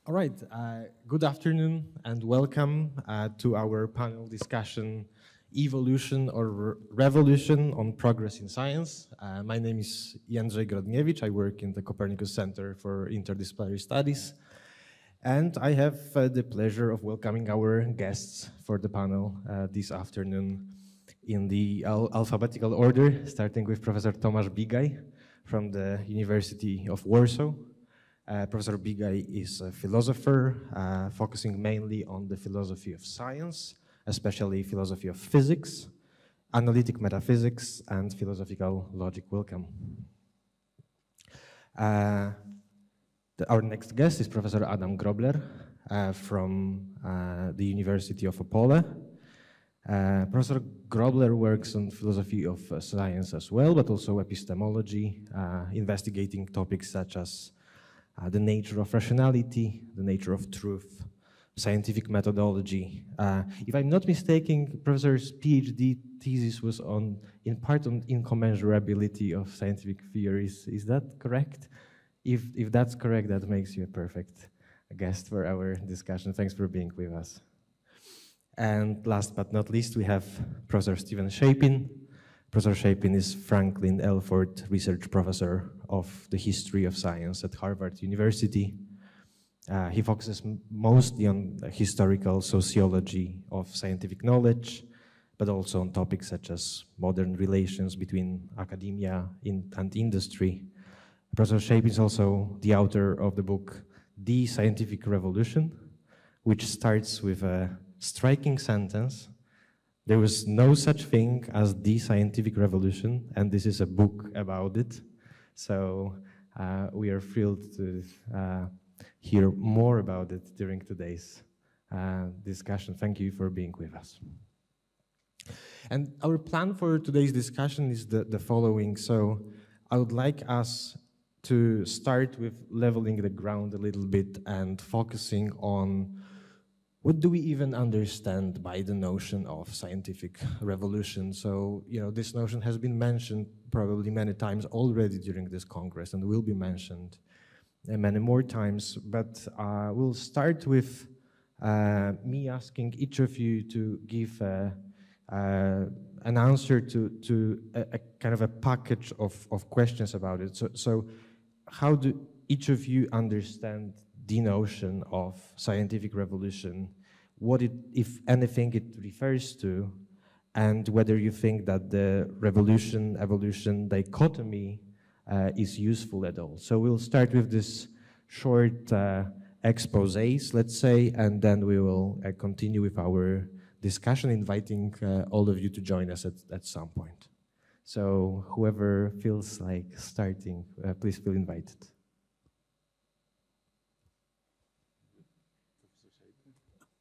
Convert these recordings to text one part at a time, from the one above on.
All right, good afternoon and welcome to our panel discussion, Evolution or Revolution on Progress in Science. My name is Jędrzej Grodniewicz. I work in the Copernicus Center for Interdisciplinary Studies. And I have the pleasure of welcoming our guests for the panel this afternoon in the alphabetical order, starting with Professor Tomasz Bigaj from the University of Warsaw. Professor Bigaj is a philosopher focusing mainly on the philosophy of science, especially philosophy of physics, analytic metaphysics, and philosophical logic. Welcome. Our next guest is Professor Adam Grobler from the University of Opole. Professor Grobler works on philosophy of science as well, but also epistemology, investigating topics such as the nature of rationality, the nature of truth, scientific methodology. If I'm not mistaken, Professor's PhD thesis was in part on incommensurability of scientific theories. Is that correct? If that's correct, that makes you a perfect guest for our discussion. Thanks for being with us. And last but not least, we have Professor Stephen Shapin. Professor Shapin is Franklin L. Ford Research Professor of the History of Science at Harvard University. He focuses mostly on historical sociology of scientific knowledge, but also on topics such as modern relations between academia and industry. Professor Shapin is also the author of the book The Scientific Revolution, which starts with a striking sentence: "There was no such thing as the scientific revolution," and this is a book about it. So we are thrilled to hear more about it during today's discussion. Thank you for being with us. And our plan for today's discussion is the following. So I would like us to start with leveling the ground a little bit and focusing on what do we even understand by the notion of scientific revolution? So, this notion has been mentioned probably many times already during this Congress and will be mentioned many more times. But we'll start with me asking each of you to give an answer to a kind of a package of questions about it. So how do each of you understand the notion of scientific revolution, what it, if anything, it refers to, and whether you think that the revolution-evolution dichotomy is useful at all. So we'll start with this short exposés, let's say, and then we will continue with our discussion, inviting all of you to join us at some point. So whoever feels like starting, please feel invited.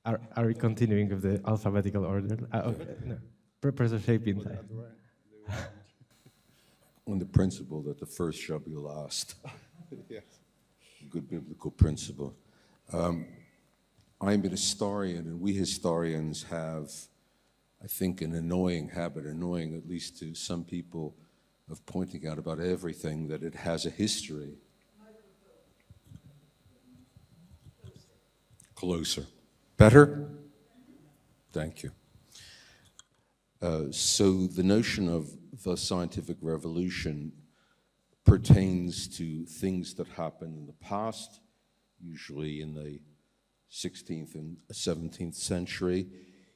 Are we continuing with the alphabetical order? Okay. No. Professor Shapin. On the principle that the first shall be last. Yes. Good biblical principle. I'm a historian, and we historians have, I think, an annoying habit, annoying at least to some people, of pointing out about everything that it has a history. Closer. Better? Thank you. So the notion of the scientific revolution pertains to things that happened in the past, usually in the 16th and 17th century.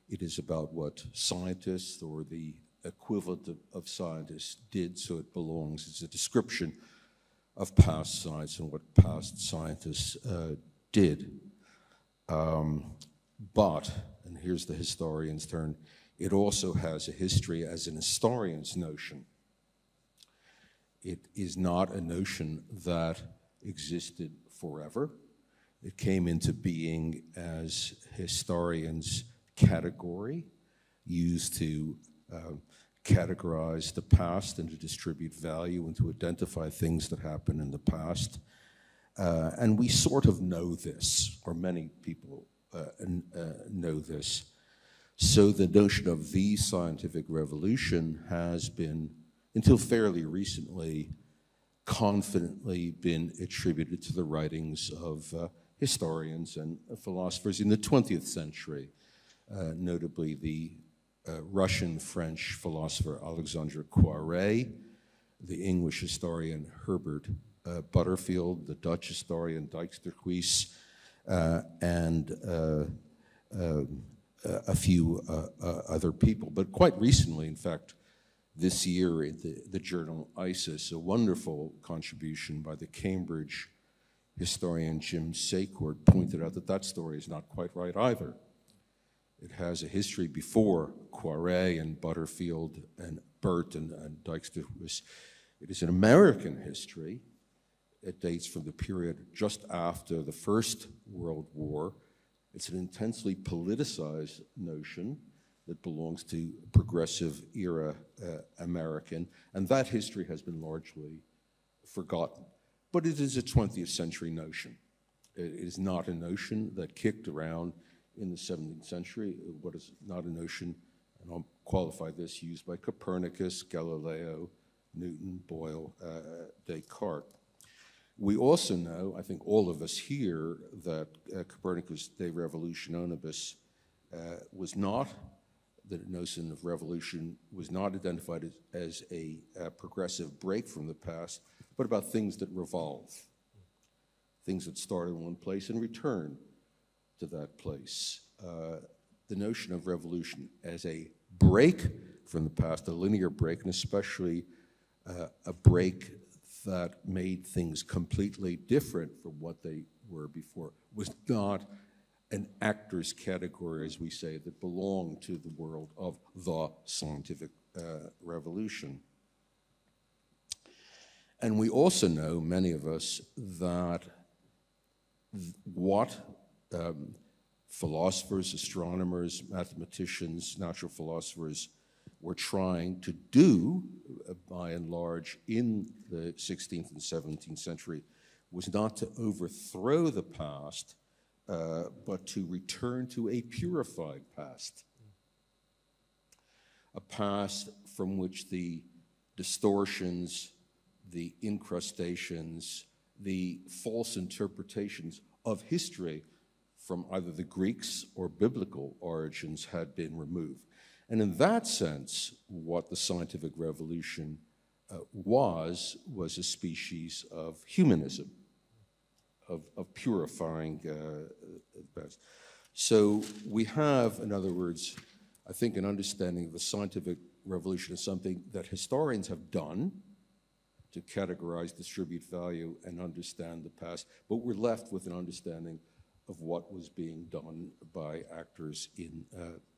It is about what scientists or the equivalent of scientists did, so it belongs. It's a description of past science and what past scientists did. But, and here's the historian's turn, it also has a history as an historian's notion. It is not a notion that existed forever. It came into being as historians' category, used to categorize the past and to distribute value and to identify things that happened in the past. And we sort of know this, or many people know this. So the notion of the scientific revolution has been, until fairly recently, confidently been attributed to the writings of historians and philosophers in the 20th century, notably the Russian-French philosopher Alexandre Poiret, the English historian Herbert Butterfield, the Dutch historian Dijksterhuis, and a few other people. But quite recently, in fact, this year in the journal ISIS, a wonderful contribution by the Cambridge historian Jim Secord pointed out that that story is not quite right either. It has a history before Poiret and Butterfield and Burt and Dijksterhuis. It is an American history. It dates from the period just after the First World War. It's an intensely politicized notion that belongs to progressive era American, and that history has been largely forgotten. But it is a 20th century notion. It is not a notion that kicked around in the 17th century. What is not a notion, and I'll qualify this, used by Copernicus, Galileo, Newton, Boyle, Descartes. We also know, I think all of us here, that Copernicus' De Revolutionibus was not, the notion of revolution was not identified as a progressive break from the past, but about things that revolve, things that start in one place and return to that place. The notion of revolution as a break from the past, a linear break, and especially a break that made things completely different from what they were before, was not an actor's category, as we say, that belonged to the world of the scientific revolution. And we also know, many of us, that what philosophers, astronomers, mathematicians, natural philosophers were trying to do, by and large, in the 16th and 17th century, was not to overthrow the past, but to return to a purified past. A past from which the distortions, the incrustations, the false interpretations of history from either the Greeks or biblical origins had been removed. And in that sense, what the scientific revolution was a species of humanism, of purifying the past. So we have, in other words, I think an understanding of the scientific revolution is something that historians have done to categorize, distribute value, and understand the past, but we're left with an understanding of what was being done by actors in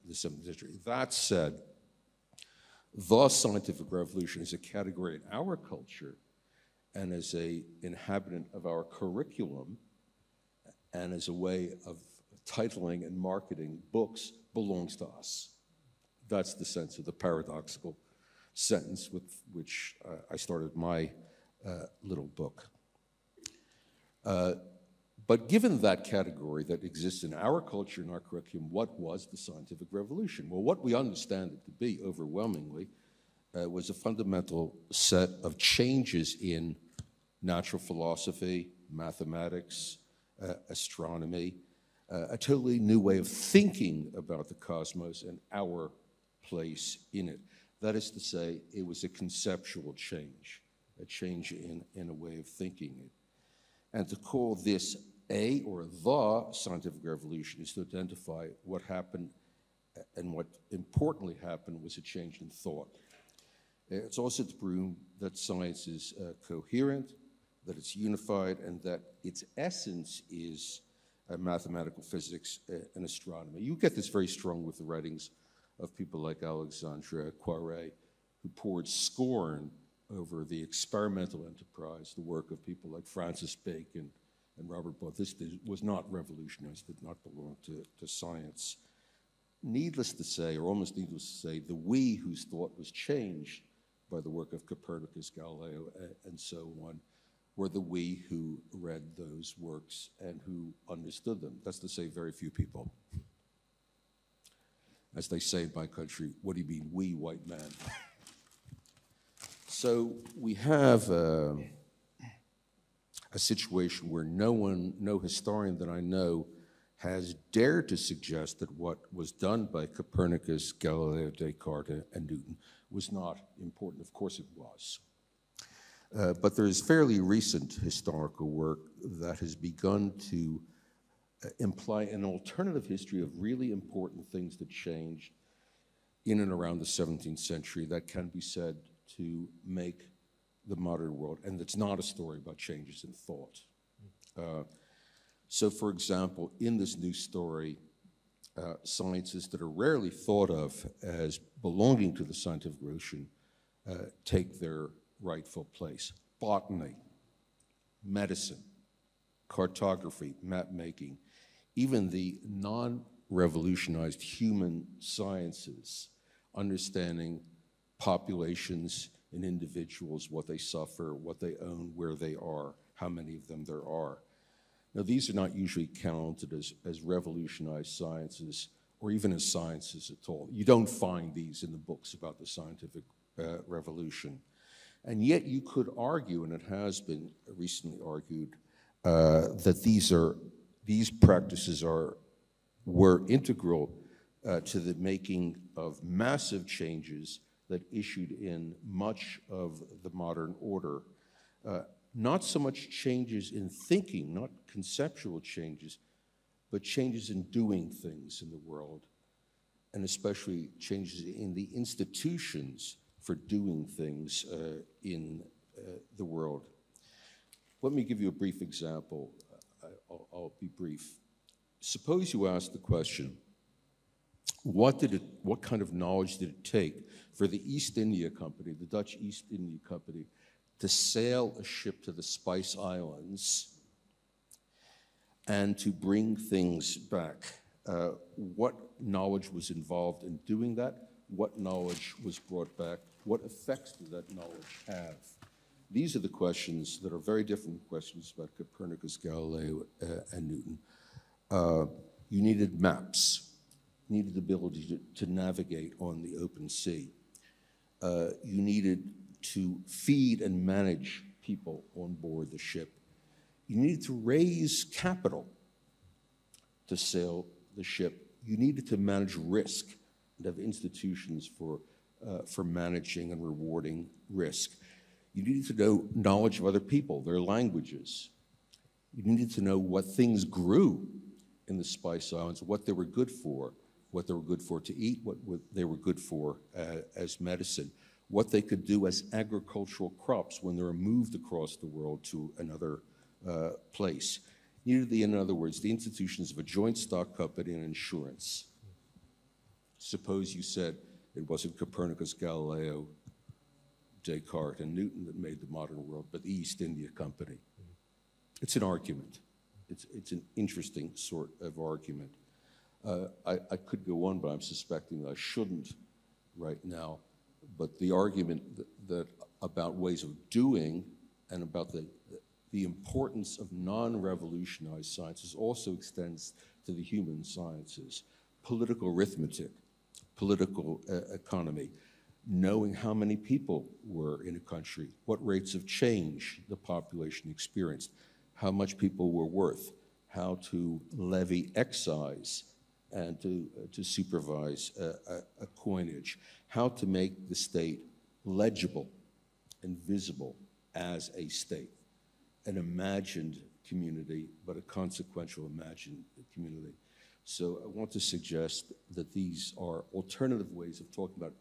the 17th century. That said, the scientific revolution is a category in our culture and as an inhabitant of our curriculum and as a way of titling and marketing books belongs to us. That's the sense of the paradoxical sentence with which I started my little book. But given that category that exists in our culture and our curriculum, what was the scientific revolution? Well, what we understand it to be overwhelmingly was a fundamental set of changes in natural philosophy, mathematics, astronomy, a totally new way of thinking about the cosmos and our place in it. That is to say, it was a conceptual change, a change in a way of thinking it. And to call this a or the scientific revolution is to identify what happened, and what importantly happened was a change in thought. It's also to prove that science is coherent, that it's unified, and that its essence is mathematical physics and astronomy. You get this very strong with the writings of people like Alexandre Poiret, who poured scorn over the experimental enterprise, the work of people like Francis Bacon and Robert Boyle. This was not revolutionary, did not belong to science. Needless to say, or almost needless to say, the we whose thought was changed by the work of Copernicus, Galileo, and so on, were the we who read those works and who understood them. That's to say, very few people. As they say in my country, what do you mean, we white men? So we have a situation where no historian that I know has dared to suggest that what was done by Copernicus, Galileo, Descartes, and Newton was not important. Of course it was. But there is fairly recent historical work that has begun to imply an alternative history of really important things that changed in and around the 17th century that can be said to make the modern world, and it's not a story about changes in thought. So for example, in this new story, sciences that are rarely thought of as belonging to the scientific revolution take their rightful place. Botany, medicine, cartography, map making, even the non-revolutionized human sciences, understanding populations and individuals, what they suffer, what they own, where they are, how many of them there are. Now, these are not usually counted as revolutionized sciences or even as sciences at all. You don't find these in the books about the scientific revolution. And yet you could argue, and it has been recently argued, that these practices were integral to the making of massive changes that issued in much of the modern order. Not so much changes in thinking, not conceptual changes, but changes in doing things in the world, and especially changes in the institutions for doing things in the world. Let me give you a brief example. I'll be brief. Suppose you ask the question, what kind of knowledge did it take for the East India Company, the Dutch East India Company, to sail a ship to the Spice Islands and to bring things back? What knowledge was involved in doing that? What knowledge was brought back? What effects did that knowledge have? These are the questions that are very different questions about Copernicus, Galileo, and Newton. You needed maps. You needed the ability to navigate on the open sea. You needed to feed and manage people on board the ship. You needed to raise capital to sail the ship. You needed to manage risk and have institutions for managing and rewarding risk. You needed to know knowledge of other people, their languages. You needed to know what things grew in the Spice Islands, what they were good for to eat, what they were good for as medicine, what they could do as agricultural crops when they were moved across the world to another place. You needed, in other words, the institutions of a joint stock company and insurance. Suppose you said it wasn't Copernicus, Galileo, Descartes, and Newton that made the modern world, but the East India Company. It's an argument. It's an interesting sort of argument. I could go on, but I'm suspecting that I shouldn't right now. But the argument that about ways of doing and about the importance of non-revolutionized sciences also extends to the human sciences. Political arithmetic, political economy, knowing how many people were in a country, what rates of change the population experienced, how much people were worth, how to levy excise and to supervise a coinage, how to make the state legible and visible as a state, an imagined community, but a consequential imagined community. So I want to suggest that these are alternative ways of talking about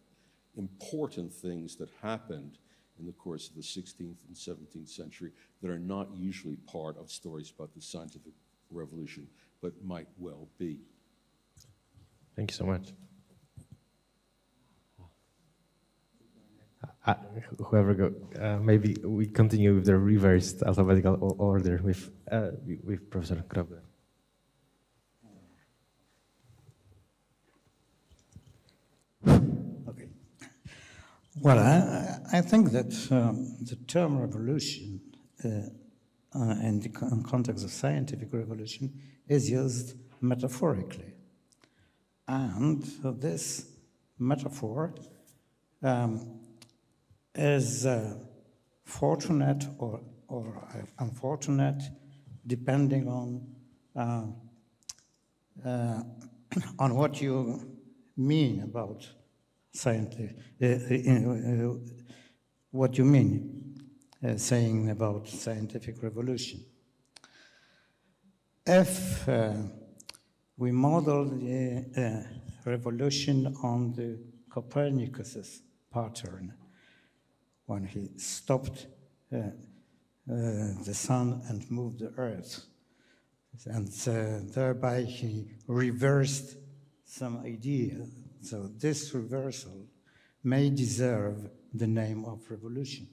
important things that happened in the course of the 16th and 17th century that are not usually part of stories about the scientific revolution, but might well be. Thank you so much. Whoever go, maybe we continue with the reversed alphabetical order with Professor Grobler. Okay. Well, I think that the term revolution in the context of scientific revolution is used metaphorically. And this metaphor is fortunate or or unfortunate, depending on what you mean about scientific, what you mean saying about scientific revolution. If we model the revolution on the Copernicus's pattern, when he stopped the sun and moved the earth, and thereby he reversed some idea. So this reversal may deserve the name of revolution.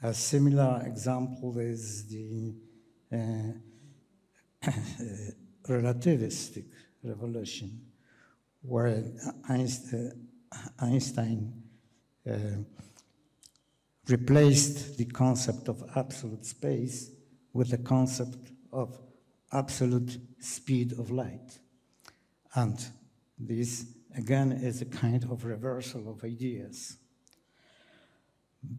A similar example is the relativistic revolution, where Einstein replaced the concept of absolute space with the concept of absolute speed of light. And this, again, is a kind of reversal of ideas.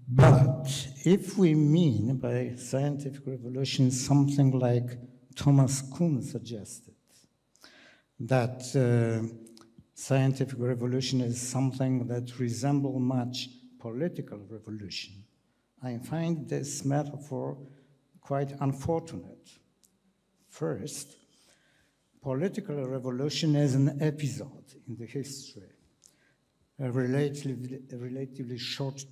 But if we mean by scientific revolution something like Thomas Kuhn suggested, that scientific revolution is something that resembles much political revolution, I find this metaphor quite unfortunate. First, political revolution is an episode in the history, a relatively short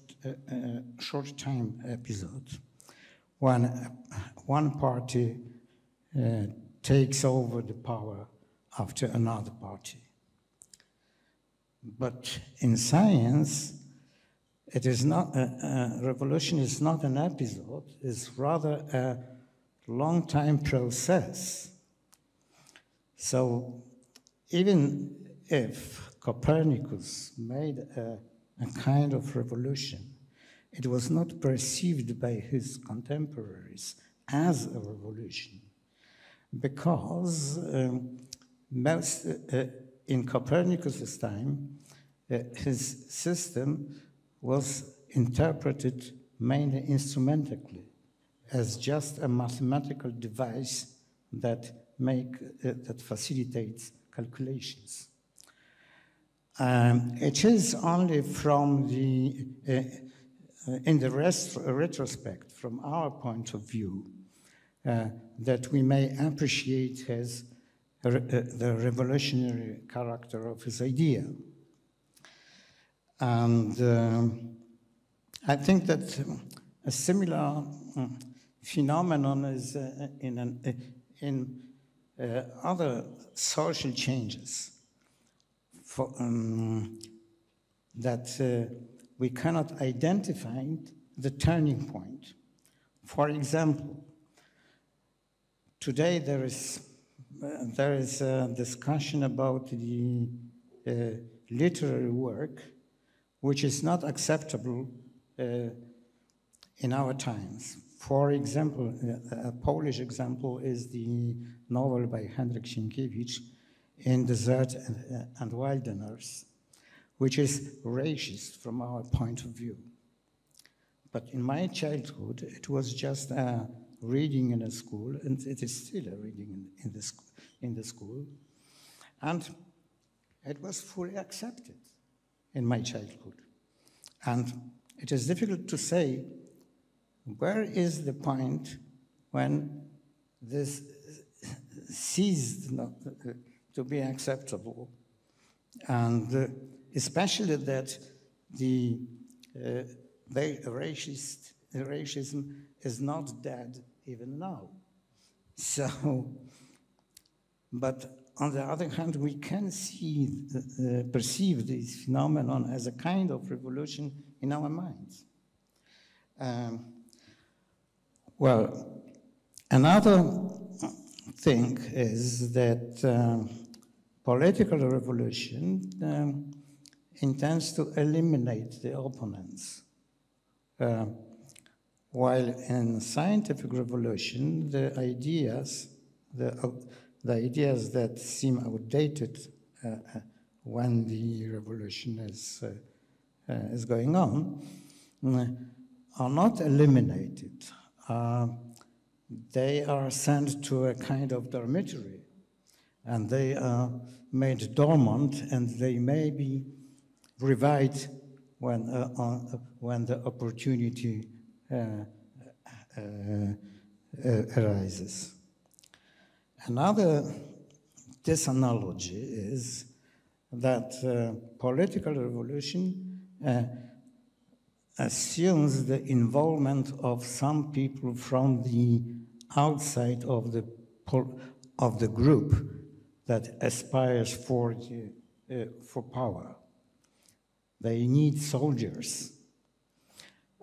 time episode, when one party takes over the power after another party. But in science, it is not revolution is not an episode; it's rather a long time process. So, even if Copernicus made a kind of revolution, it was not perceived by his contemporaries as a revolution, because in Copernicus's time, his system was interpreted mainly instrumentally as just a mathematical device that facilitates calculations. It is only from in the retrospect, from our point of view, that we may appreciate the revolutionary character of his idea. And I think that a similar phenomenon is in other social changes that we cannot identify the turning point. For example, today there is a discussion about the literary work, which is not acceptable in our times. For example, a Polish example is the novel by Henryk Sienkiewicz, In Desert and Wilderness, which is racist from our point of view. But in my childhood, it was just a reading in a school, and it is still a reading in the school. And it was fully accepted in my childhood. And it is difficult to say where is the point when this ceased not to be acceptable, and especially that the racism is not dead even now. So, but on the other hand, we can perceive this phenomenon as a kind of revolution in our minds. Well, another thing is that political revolution intends to eliminate the opponents, while in scientific revolution, the ideas that seem outdated when the revolution is going on are not eliminated, they are sent to a kind of dormitory, and they are made dormant, and they may be revived when the opportunity arises. Another disanalogy is that political revolution assumes the involvement of some people from the outside of the group that aspires for power. They need soldiers,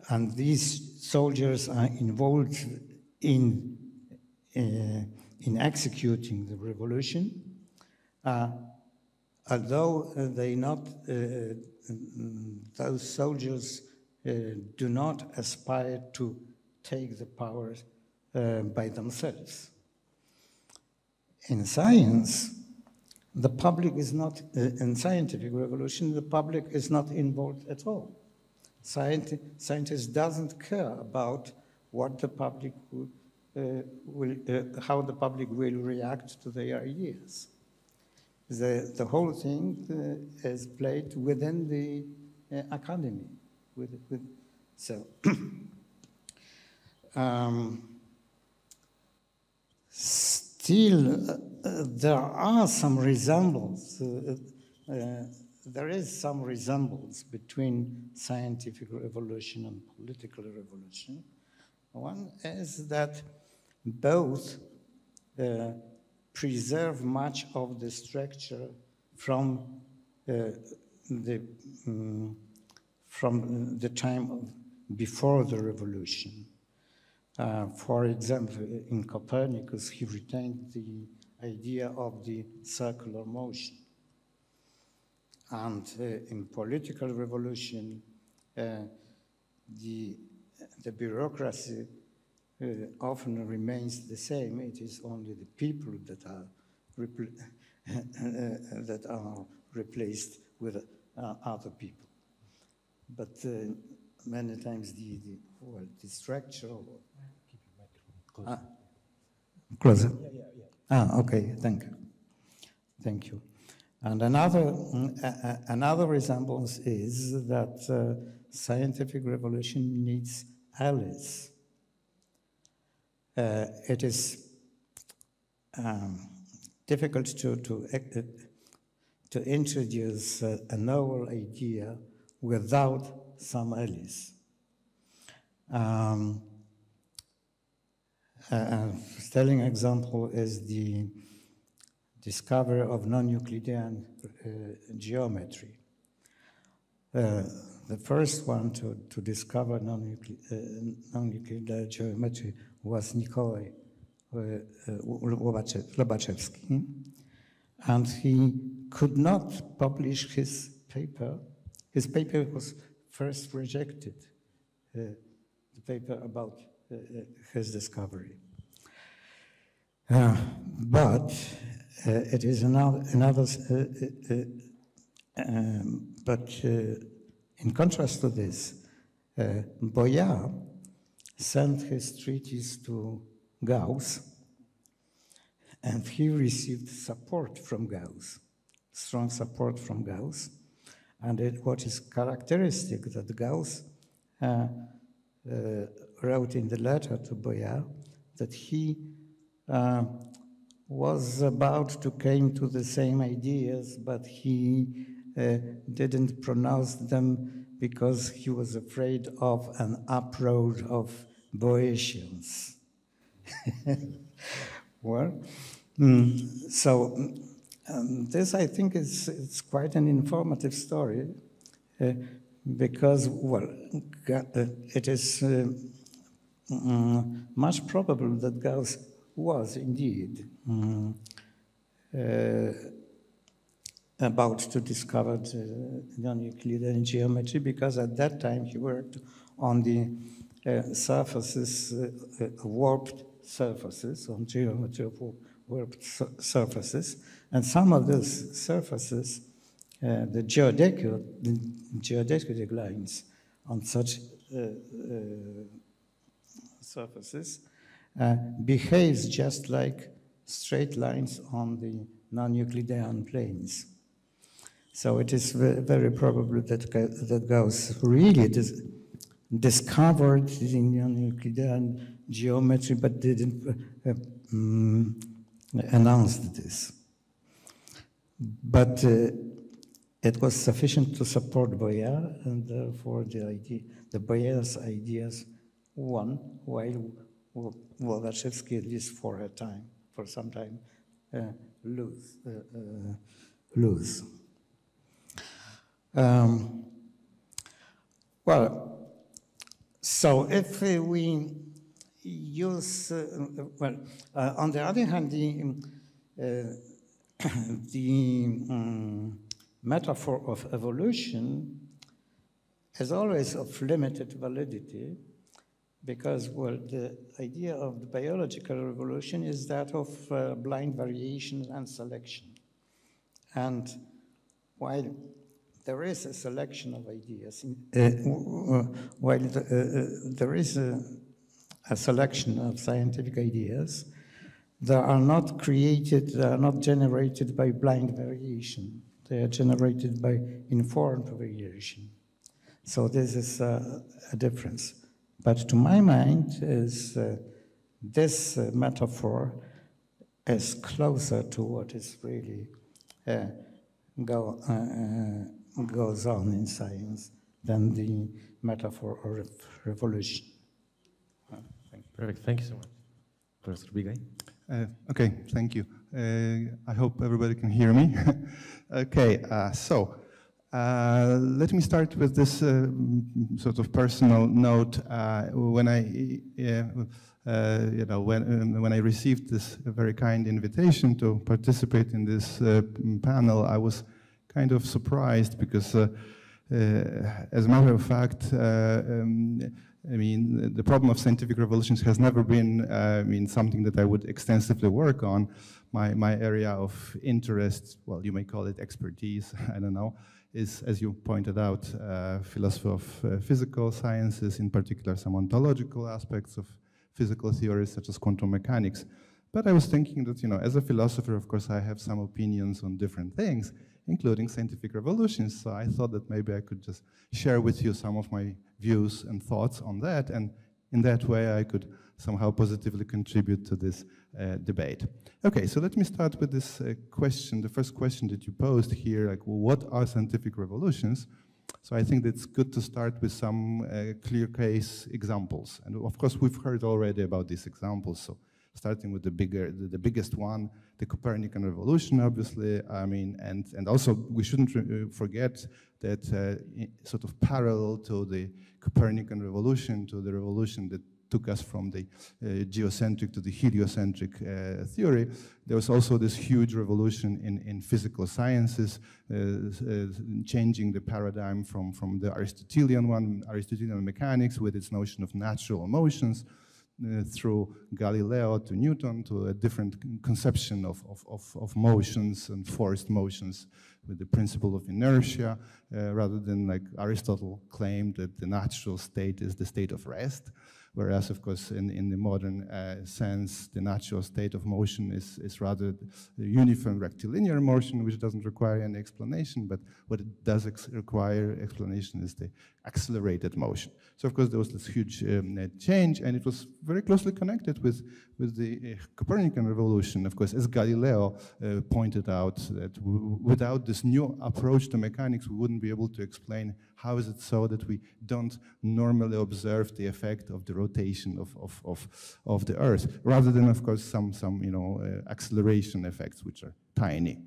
and these soldiers are involved in executing the revolution, although those soldiers do not aspire to take the power by themselves. In science, the public is not, in scientific revolution, the public is not involved at all. Scientists doesn't care about what the public how the public will react to their ideas. The whole thing is played within the academy. Still, there are some resemblance. There is some resemblance between scientific revolution and political revolution. One is that both preserve much of the structure from the time before the revolution. For example, in Copernicus, he retained the idea of the circular motion. And in political revolution, the bureaucracy often remains the same. It is only the people that are replaced with other people. But many times the structure. Keep your microphone closer. Yeah. Okay. Thank you. And another resemblance is that scientific revolution needs allies. It is difficult to introduce a novel idea without some allies. A sterling example is the discovery of non-Euclidean geometry. The first one to discover non-Euclidean geometry was Nikolai Lobachevsky, and he could not publish his paper. His paper was first rejected, the paper about his discovery. But it is another in contrast to this, Boyard sent his treatise to Gauss, and he received support from Gauss, strong support from Gauss. And what is characteristic that Gauss wrote in the letter to Boyard that he was about to come to the same ideas, but he didn't pronounce them because he was afraid of an uproar of Boetians. Well, so this, I think, it's quite an informative story because, well, it is much probable that Gauss was indeed about to discover non-Euclidean geometry, because at that time he worked on the surfaces, warped surfaces, on geometry of warped surfaces, and some of those surfaces, the geodesic lines on such surfaces behaves just like straight lines on the non-Euclidean planes. So it is very probable that Gauss really discovered the non-Euclidean geometry but didn't announce this. But it was sufficient to support Boyer, and therefore the Boyer's ideas won, while Lobachevsky, at least for some time, lose. Well, so if we use, on the other hand, the metaphor of evolution is always of limited validity, because, well, the idea of the biological revolution is that of blind variation and selection. And while there is a selection of ideas, while there is a selection of scientific ideas, they are not created, they are not generated by blind variation. They are generated by informed variation. So this is a difference. But to my mind, this metaphor is closer to what is really goes on in science than the metaphor of revolution. Perfect. Thank you so much, Professor Bigay. Okay, thank you. I hope everybody can hear me. Okay, so let me start with this sort of personal note. When I received this very kind invitation to participate in this panel, I was kind of surprised because, as a matter of fact, I mean, the problem of scientific revolutions has never been, something that I would extensively work on. My area of interest, well, you may call it expertise, I don't know, is, as you pointed out, philosophy of physical sciences, in particular some ontological aspects of physical theories such as quantum mechanics. But I was thinking that, as a philosopher, of course, I have some opinions on different things, including scientific revolutions. So I thought that maybe I could just share with you some of my views and thoughts on that, and in that way I could somehow positively contribute to this debate. Okay, so let me start with this question, the first question that you posed here, like, well, what are scientific revolutions? So I think it's good to start with some clear case examples. And of course, we've heard already about these examples. So starting with the biggest one, the Copernican revolution, obviously. I mean, and also we shouldn't forget that sort of parallel to the Copernican revolution, to the revolution that took us from the geocentric to the heliocentric theory, there was also this huge revolution in physical sciences, changing the paradigm from the Aristotelian one, Aristotelian mechanics with its notion of natural motions, through Galileo to Newton, to a different conception of motions and forced motions with the principle of inertia, rather than like Aristotle claimed that the natural state is the state of rest. Whereas, of course, in the modern sense, the natural state of motion is rather the uniform rectilinear motion, which doesn't require any explanation, but what it does require explanation is the accelerated motion. So, of course, there was this huge change, and it was very closely connected with the Copernican revolution. Of course, as Galileo pointed out, that without this new approach to mechanics, we wouldn't be able to explain how is it so that we don't normally observe the effect of the rotation of the Earth, rather than, of course, some acceleration effects, which are tiny.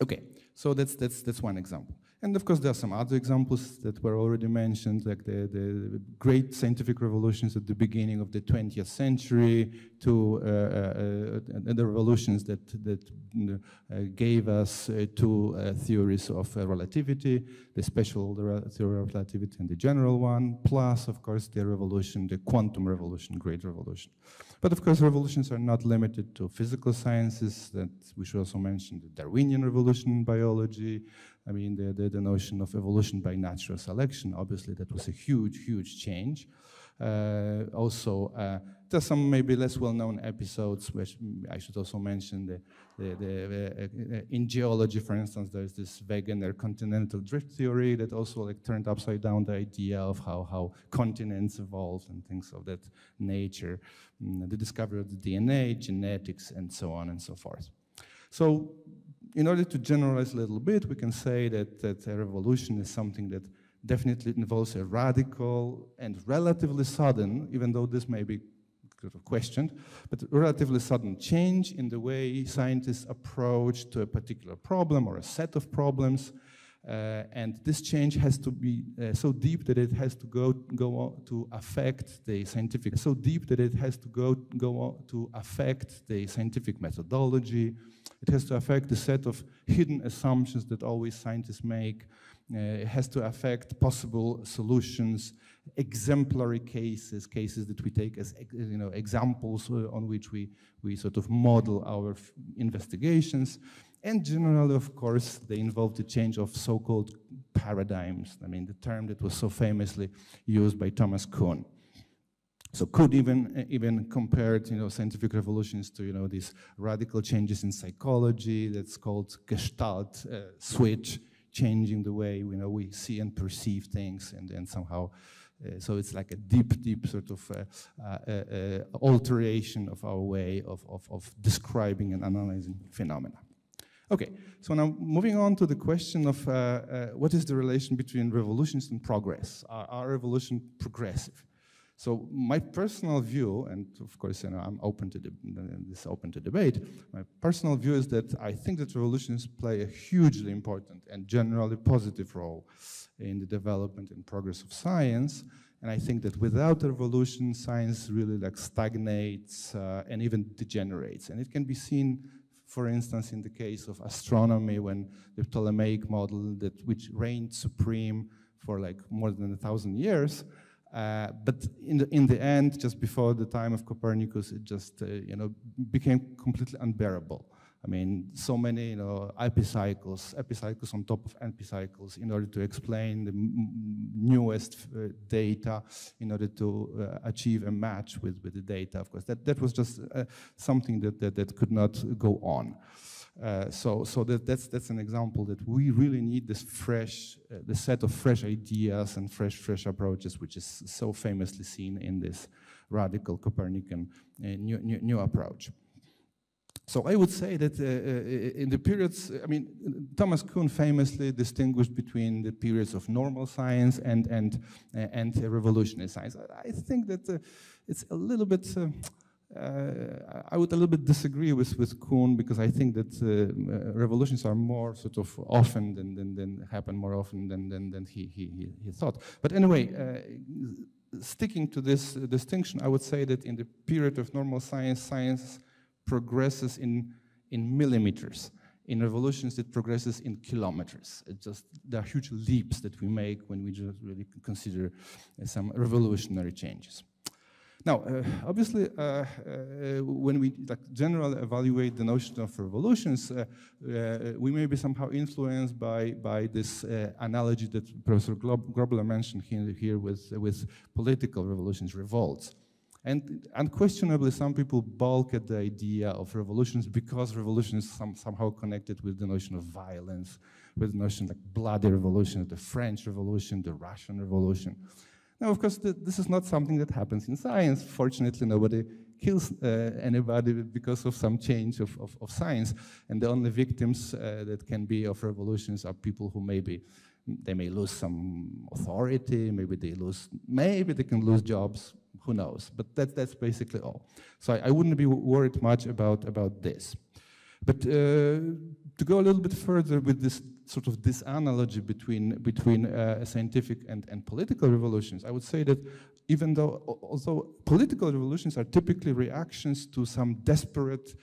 Okay, so that's one example. And of course, there are some other examples that were already mentioned, like the great scientific revolutions at the beginning of the 20th century, to the revolutions that gave us two theories of relativity, the special theory of relativity and the general one, plus, of course, the revolution, the quantum revolution, great revolution. But of course, revolutions are not limited to physical sciences. That we should also mention the Darwinian revolution in biology. I mean, the notion of evolution by natural selection, obviously that was a huge, huge change. Also, there's some maybe less well-known episodes, which I should also mention. In geology, for instance, there's this Wegener continental drift theory that also like turned upside down the idea of how continents evolved and things of that nature. The discovery of the DNA, genetics, and so on and so forth. So, in order to generalize a little bit, we can say that a revolution is something that definitely involves a radical and relatively sudden, even though this may be sort of questioned, but relatively sudden change in the way scientists approach to a particular problem or a set of problems. And this change has to be so deep that it has to go on to affect the scientific, so deep that it has to go on to affect the scientific methodology. It has to affect the set of hidden assumptions that always scientists make. It has to affect possible solutions, exemplary cases that we take as examples on which we sort of model our investigations. And generally, of course, they involve the change of so-called paradigms. I mean, the term that was so famously used by Thomas Kuhn. So Kuhn even compared, scientific revolutions to, these radical changes in psychology that's called Gestalt switch, changing the way we see and perceive things, and somehow, so it's like a deep sort of alteration of our way of describing and analyzing phenomena. Okay, so now moving on to the question of what is the relation between revolutions and progress? Are revolutions progressive? So my personal view, and of course, I'm open to open to debate. My personal view is that I think that revolutions play a hugely important and generally positive role in the development and progress of science. And I think that without a revolution, science really stagnates and even degenerates. And it can be seen, for instance, in the case of astronomy, when the Ptolemaic model which reigned supreme for more than 1,000 years. But in the end, just before the time of Copernicus, it just became completely unbearable. I mean, so many epicycles on top of epicycles in order to explain the newest data, in order to achieve a match with the data. Of course, that was just something that could not go on. So that's an example that we really need this the set of fresh ideas and fresh approaches, which is so famously seen in this radical Copernican new approach. So I would say that in the periods, I mean, Thomas Kuhn famously distinguished between the periods of normal science and revolutionary science. I think that it's a little bit. I would a little bit disagree with Kuhn, because I think that revolutions are more sort of often than happen more often than he thought. But anyway, sticking to this distinction, I would say that in the period of normal science, science progresses in millimeters. In revolutions, it progresses in kilometers. There are huge leaps that we make when we just really consider some revolutionary changes. Now, obviously, when we generally evaluate the notion of revolutions, we may be somehow influenced by this analogy that Professor Grobler mentioned here with political revolutions, revolts. And unquestionably, some people balk at the idea of revolutions because revolution is somehow connected with the notion of violence, with the notion like bloody revolution, the French Revolution, the Russian Revolution. Now, of course, this is not something that happens in science. Fortunately, nobody kills anybody because of some change of science. And the only victims that can be of revolutions are people who they may lose some authority, maybe they can lose jobs, who knows? But that's basically all. So I wouldn't be worried much about this. But to go a little bit further with this analogy between scientific and political revolutions, I would say that although political revolutions are typically reactions to some desperate,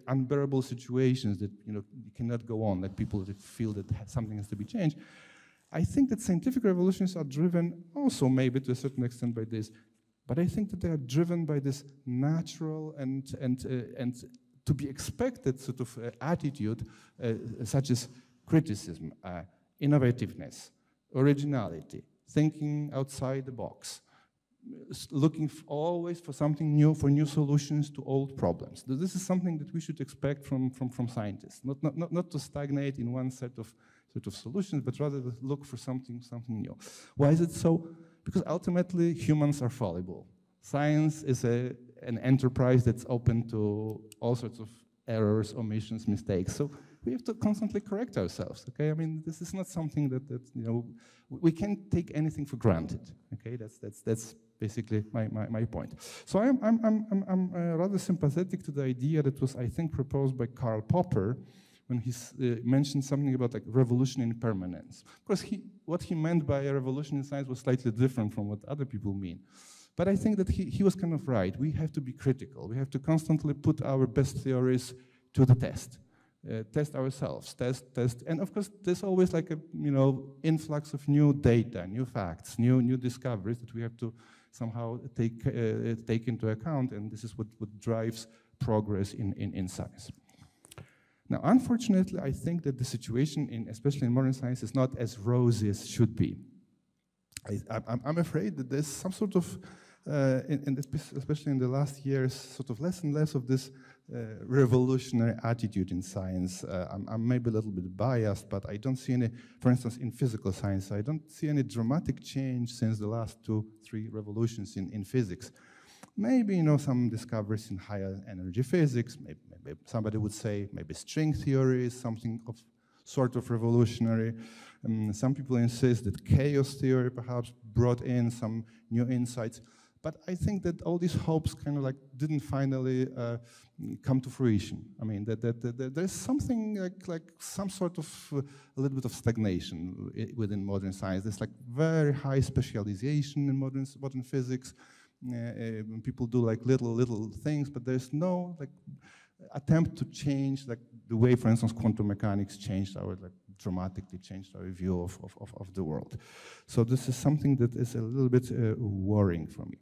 unbearable situations that cannot go on, like people that feel that something has to be changed, I think that scientific revolutions are driven also maybe to a certain extent by this, but I think that they are driven by this natural and to be expected sort of attitude, such as criticism, innovativeness, originality, thinking outside the box, looking always for something new, for new solutions to old problems. This is something that we should expect from scientists, not to stagnate in one set of solutions, but rather to look for something new. Why is it so? Because ultimately humans are fallible. Science is an enterprise that's open to all sorts of errors, omissions, mistakes. So we have to constantly correct ourselves. Okay, I mean, this is not something that you know, we can't take anything for granted. Okay, that's basically my point. So I'm rather sympathetic to the idea that was, I think, proposed by Karl Popper when he mentioned something about like revolution in permanence. Of course, what he meant by a revolution in science was slightly different from what other people mean. But I think that he was kind of right. We have to be critical. We have to constantly put our best theories to the test. Test ourselves, test, and of course there's always like a influx of new data, new facts, new discoveries that we have to somehow take into account, and this is what drives progress in science. Now, unfortunately, I think that the situation, especially in modern science, is not as rosy as should be. I'm afraid that there's some sort of, especially in the last years, sort of less and less of this revolutionary attitude in science. I'm maybe a little bit biased, but I don't see any, for instance, in physical science, I don't see any dramatic change since the last 2-3 revolutions in physics. Maybe, some discoveries in higher energy physics, maybe somebody would say maybe string theory is something of sort of revolutionary. Some people insist that chaos theory perhaps brought in some new insights. But I think that all these hopes kind of like didn't finally come to fruition. I mean, that there's something like some sort of a little bit of stagnation within modern science. There's like very high specialization in modern physics. People do like little things, but there's no like attempt to change like the way, for instance, quantum mechanics changed our dramatically changed our view of the world. So this is something that is a little bit worrying for me.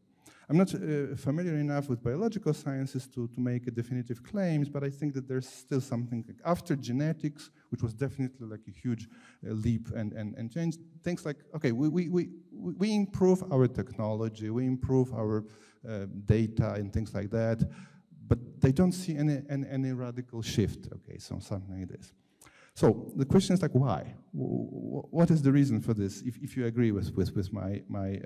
I'm not familiar enough with biological sciences to make a definitive claims, but I think that there's still something like after genetics, which was definitely like a huge leap and change. Things like, okay, we improve our technology, we improve our data and things like that, but they don't see any radical shift. Okay, so something like this. So the question is like, why? What is the reason for this? If you agree with my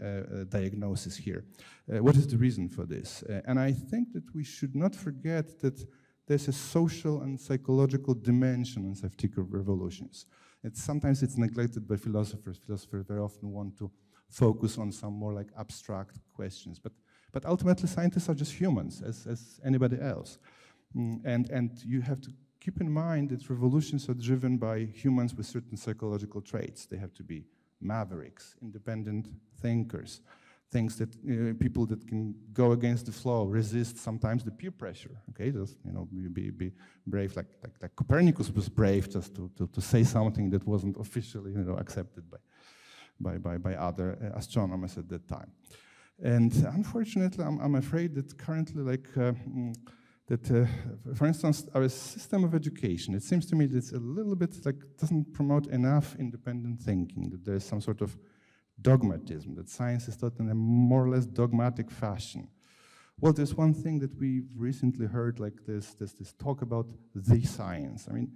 diagnosis here, what is the reason for this? And I think that we should not forget that there's a social and psychological dimension in scientific revolutions. Sometimes it's neglected by philosophers. Philosophers very often want to focus on some more like abstract questions, but ultimately scientists are just humans as anybody else, and you have to keep in mind that revolutions are driven by humans with certain psychological traits. They have to be mavericks, independent thinkers, things that people that can go against the flow, resist sometimes the peer pressure. Okay, just be brave, like Copernicus was brave just to say something that wasn't officially accepted by other astronomers at that time. And unfortunately, I'm afraid that currently, for instance, our system of education, it seems to me that it's a little bit doesn't promote enough independent thinking, that there's some sort of dogmatism, that science is taught in a more or less dogmatic fashion. Well, there's one thing that we've recently heard, like this talk about the science. I mean,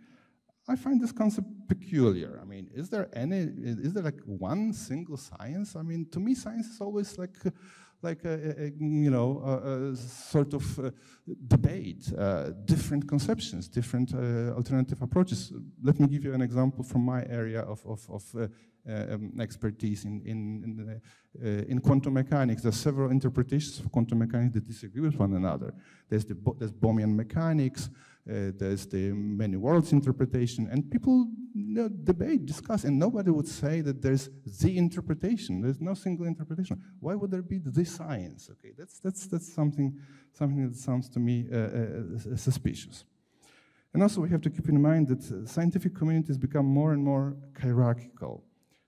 I find this concept peculiar. I mean, is there like one single science? I mean, to me, science is always like a sort of debate, different conceptions, different alternative approaches. Let me give you an example from my area of expertise in quantum mechanics. There are several interpretations of quantum mechanics that disagree with one another. There's Bohmian mechanics, there's the many worlds interpretation, and people debate, discuss, and nobody would say that there's the interpretation. There's no single interpretation. Why would there be the science? Okay, that's something that sounds to me suspicious. And also we have to keep in mind that scientific communities become more and more hierarchical.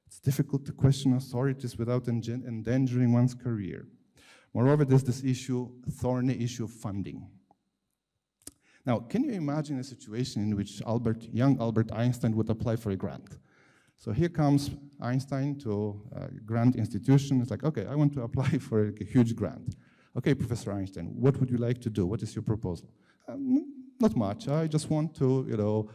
It's difficult to question authorities without endangering one's career. Moreover, there's this thorny issue of funding. Now, can you imagine a situation in which young Albert Einstein would apply for a grant? So here comes Einstein to a grant institution. It's like, okay, I want to apply for a huge grant. Okay, Professor Einstein, what would you like to do? What is your proposal? Not much. I just want to,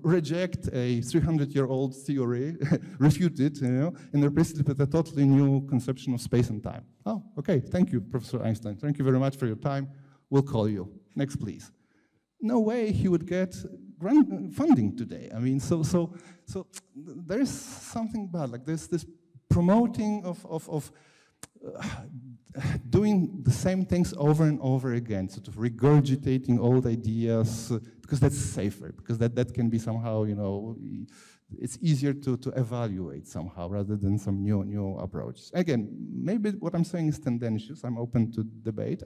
reject a 300-year-old theory, refute it, and replace it with a totally new conception of space and time. Oh, okay, thank you, Professor Einstein. Thank you very much for your time. We'll call you. Next, please. No way he would get grant funding today. I mean, so there is something bad. Like there's this promoting of doing the same things over and over again, sort of regurgitating old ideas, because that's safer, because that can be somehow, it's easier to evaluate somehow rather than some new approaches. Again, maybe what I'm saying is tendentious. I'm open to debate,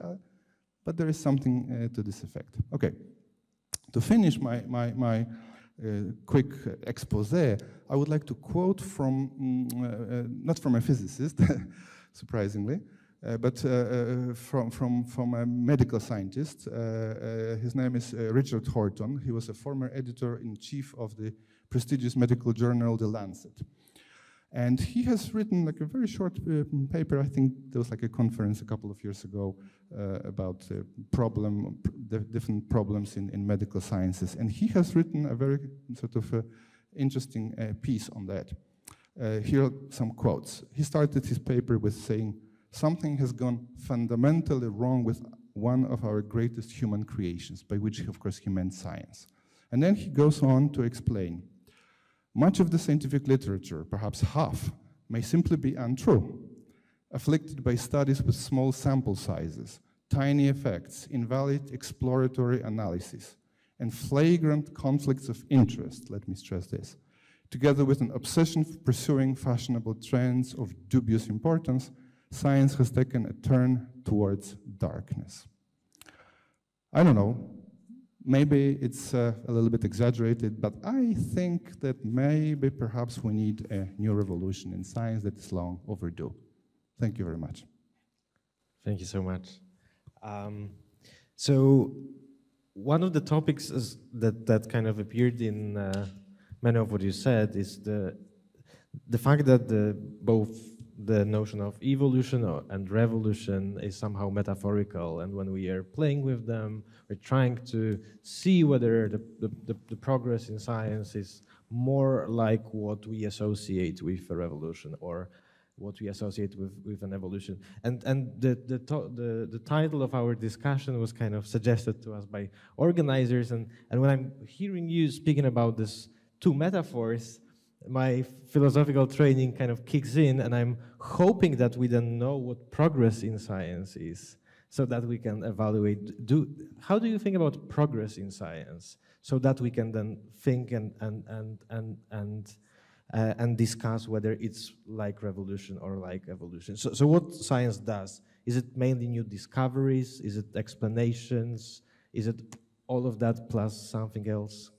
but there is something to this effect. Okay, to finish my quick expose, I would like to quote from, not from a physicist, surprisingly, but from a medical scientist. His name is Richard Horton. He was a former editor-in-chief of the prestigious medical journal, The Lancet. And he has written like a very short paper. I think there was like a conference a couple of years ago about different problems in medical sciences. And he has written a very sort of interesting piece on that. Here are some quotes. He started his paper with saying, "Something has gone fundamentally wrong with one of our greatest human creations," by which, of course, he meant science. And then he goes on to explain, "Much of the scientific literature, perhaps half, may simply be untrue, afflicted by studies with small sample sizes, tiny effects, invalid exploratory analysis, and flagrant conflicts of interest," let me stress this, "together with an obsession for pursuing fashionable trends of dubious importance, science has taken a turn towards darkness." I don't know, maybe it's a little bit exaggerated, but I think that maybe perhaps we need a new revolution in science that is long overdue. Thank you very much. Thank you so much. So one of the topics that kind of appeared in many of what you said is the fact that both the notion of evolution and revolution is somehow metaphorical, and when we are playing with them, we're trying to see whether the progress in science is more like what we associate with a revolution or what we associate with an evolution. And the title of our discussion was kind of suggested to us by organizers, and when I'm hearing you speaking about these two metaphors, my philosophical training kind of kicks in, and I'm hoping that we then know what progress in science is, so that we can evaluate. How do you think about progress in science, so that we can then think and discuss whether it's like revolution or like evolution? So what science does? Is it mainly new discoveries? Is it explanations? Is it all of that plus something else?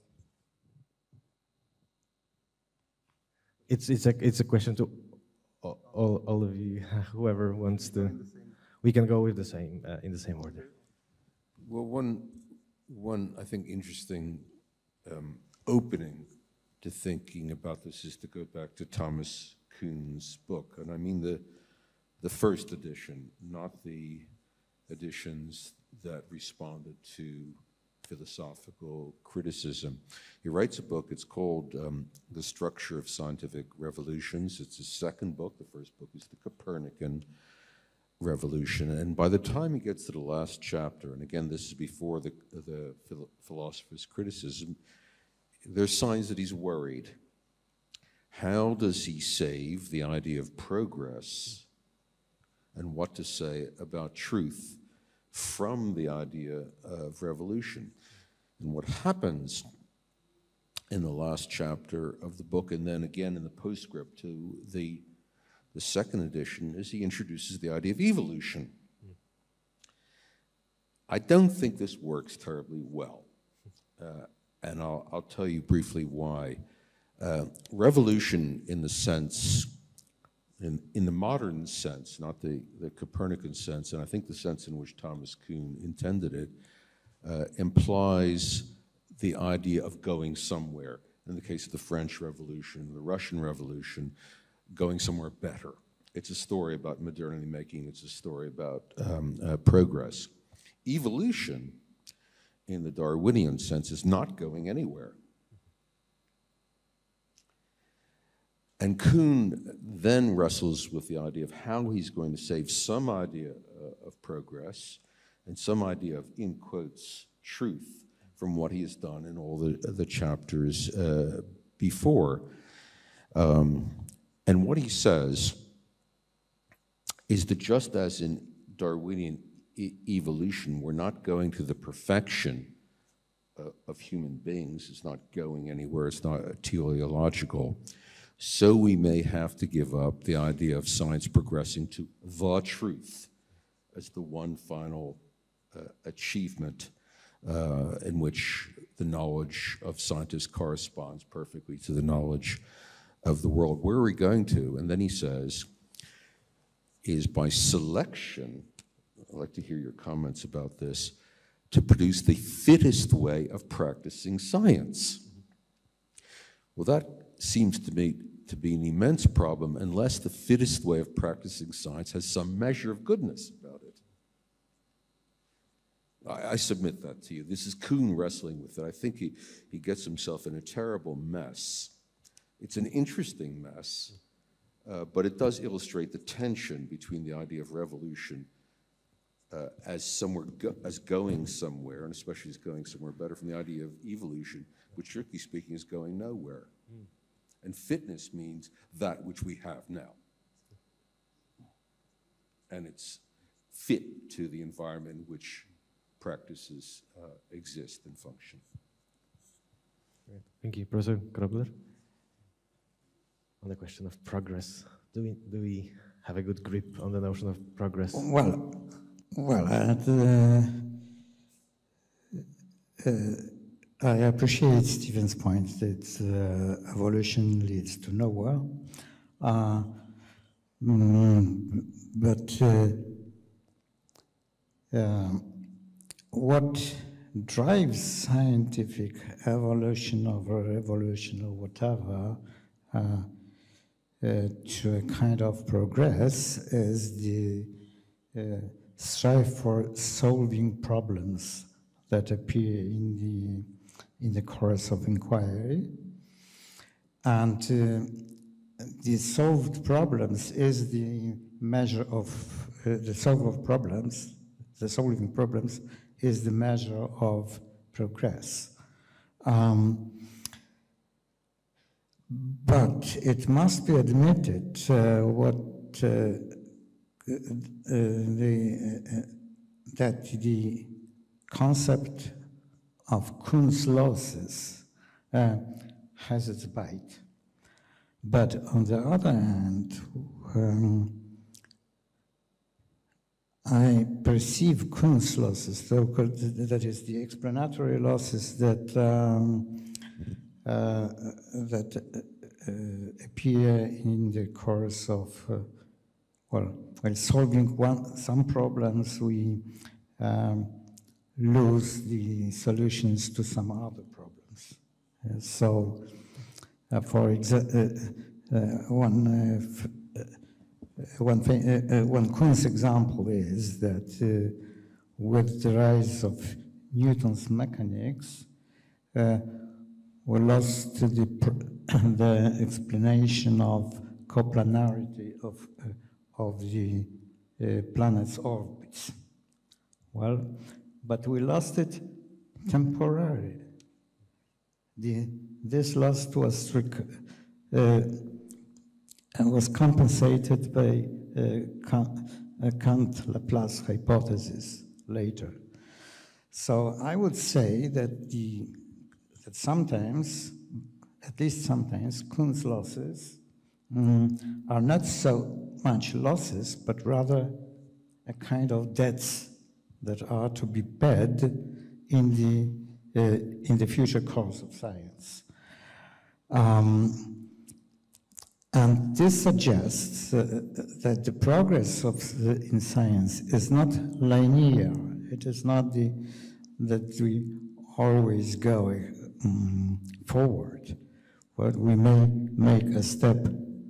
It's a question to all of you, whoever wants to. We can go with the same in the same order. Well, one I think interesting opening to thinking about this is to go back to Thomas Kuhn's book, and I mean the first edition, not the editions that responded to philosophical criticism. He writes a book, it's called The Structure of Scientific Revolutions. It's his second book. The first book is The Copernican Revolution. And by the time he gets to the last chapter, and again, this is before the philosopher's criticism, there's signs that he's worried. How does he save the idea of progress and what to say about truth from the idea of revolution? And what happens in the last chapter of the book, and then again in the postscript to the second edition, is he introduces the idea of evolution. I don't think this works terribly well, and I'll tell you briefly why. Revolution in the sense, in the modern sense, not the Copernican sense, and I think the sense in which Thomas Kuhn intended it, implies the idea of going somewhere. in the case of the French Revolution, the Russian Revolution, going somewhere better. It's a story about modernity making, it's a story about progress. Evolution, in the Darwinian sense, is not going anywhere. And Kuhn then wrestles with the idea of how he's going to save some idea of progress and some idea of, in quotes, truth from what he has done in all the chapters before. And what he says is that just as in Darwinian evolution, we're not going to the perfection of human beings, it's not going anywhere, it's not teleological, so we may have to give up the idea of science progressing to the truth as the one final achievement in which the knowledge of scientists corresponds perfectly to the knowledge of the world. Where are we going to? And then he says, is by selection, I'd like to hear your comments about this, to produce the fittest way of practicing science. Well, that seems to me to be an immense problem unless the fittest way of practicing science has some measure of goodness about it. I submit that to you. This is Kuhn wrestling with it. I think he gets himself in a terrible mess. It's an interesting mess, but it does illustrate the tension between the idea of revolution as going somewhere, and especially as going somewhere better, from the idea of evolution, which strictly speaking is going nowhere. And fitness means that which we have now. And it's fit to the environment in which practices exist and function. Great. Thank you. Professor Grobler? On the question of progress, do we have a good grip on the notion of progress? Well, I appreciate Stephen's point that evolution leads to nowhere. But what drives scientific evolution or revolution or whatever to a kind of progress is the strive for solving problems that appear in the course of inquiry. And the solved problems is the measure of the solving problems is the measure of progress. But it must be admitted that the concept of Kuhn's losses has its bite. But on the other hand, I perceive Kuhn's losses, that is the explanatory losses that appear in the course of, while solving some problems, we lose the solutions to some other problems. So, for example, one Kuhn's example is that with the rise of Newton's mechanics, we lost the explanation of coplanarity of the planet's orbits. Well, but we lost it temporarily. This loss was compensated by Kant-Laplace hypothesis later. So I would say that that sometimes, at least sometimes, Kuhn's losses are not so much losses, but rather a kind of debts that are to be paid in the future course of science. And this suggests that the progress in science is not linear. It is not that we always go forward. but we may make a step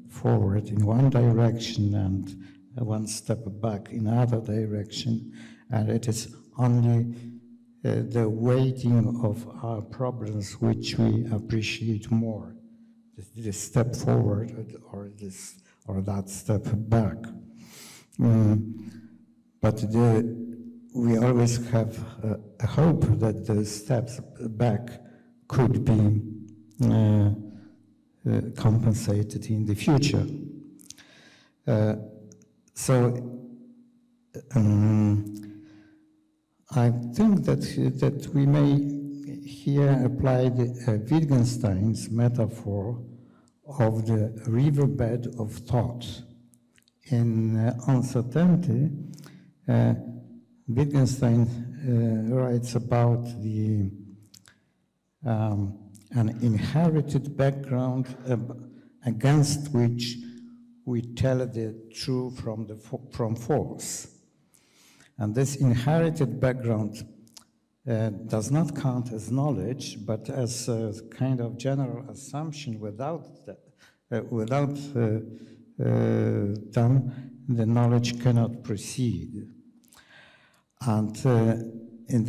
forward in one direction and one step back in other direction, and it is only the weighting of our problems which we appreciate more, this step forward or that step back. But we always have a hope that the steps back could be compensated in the future. I think that we may here apply Wittgenstein's metaphor of the riverbed of thought. In Uncertainty, Wittgenstein writes about an inherited background against which we tell the true from false. And this inherited background does not count as knowledge, but as a kind of general assumption. Without them, the knowledge cannot proceed. And in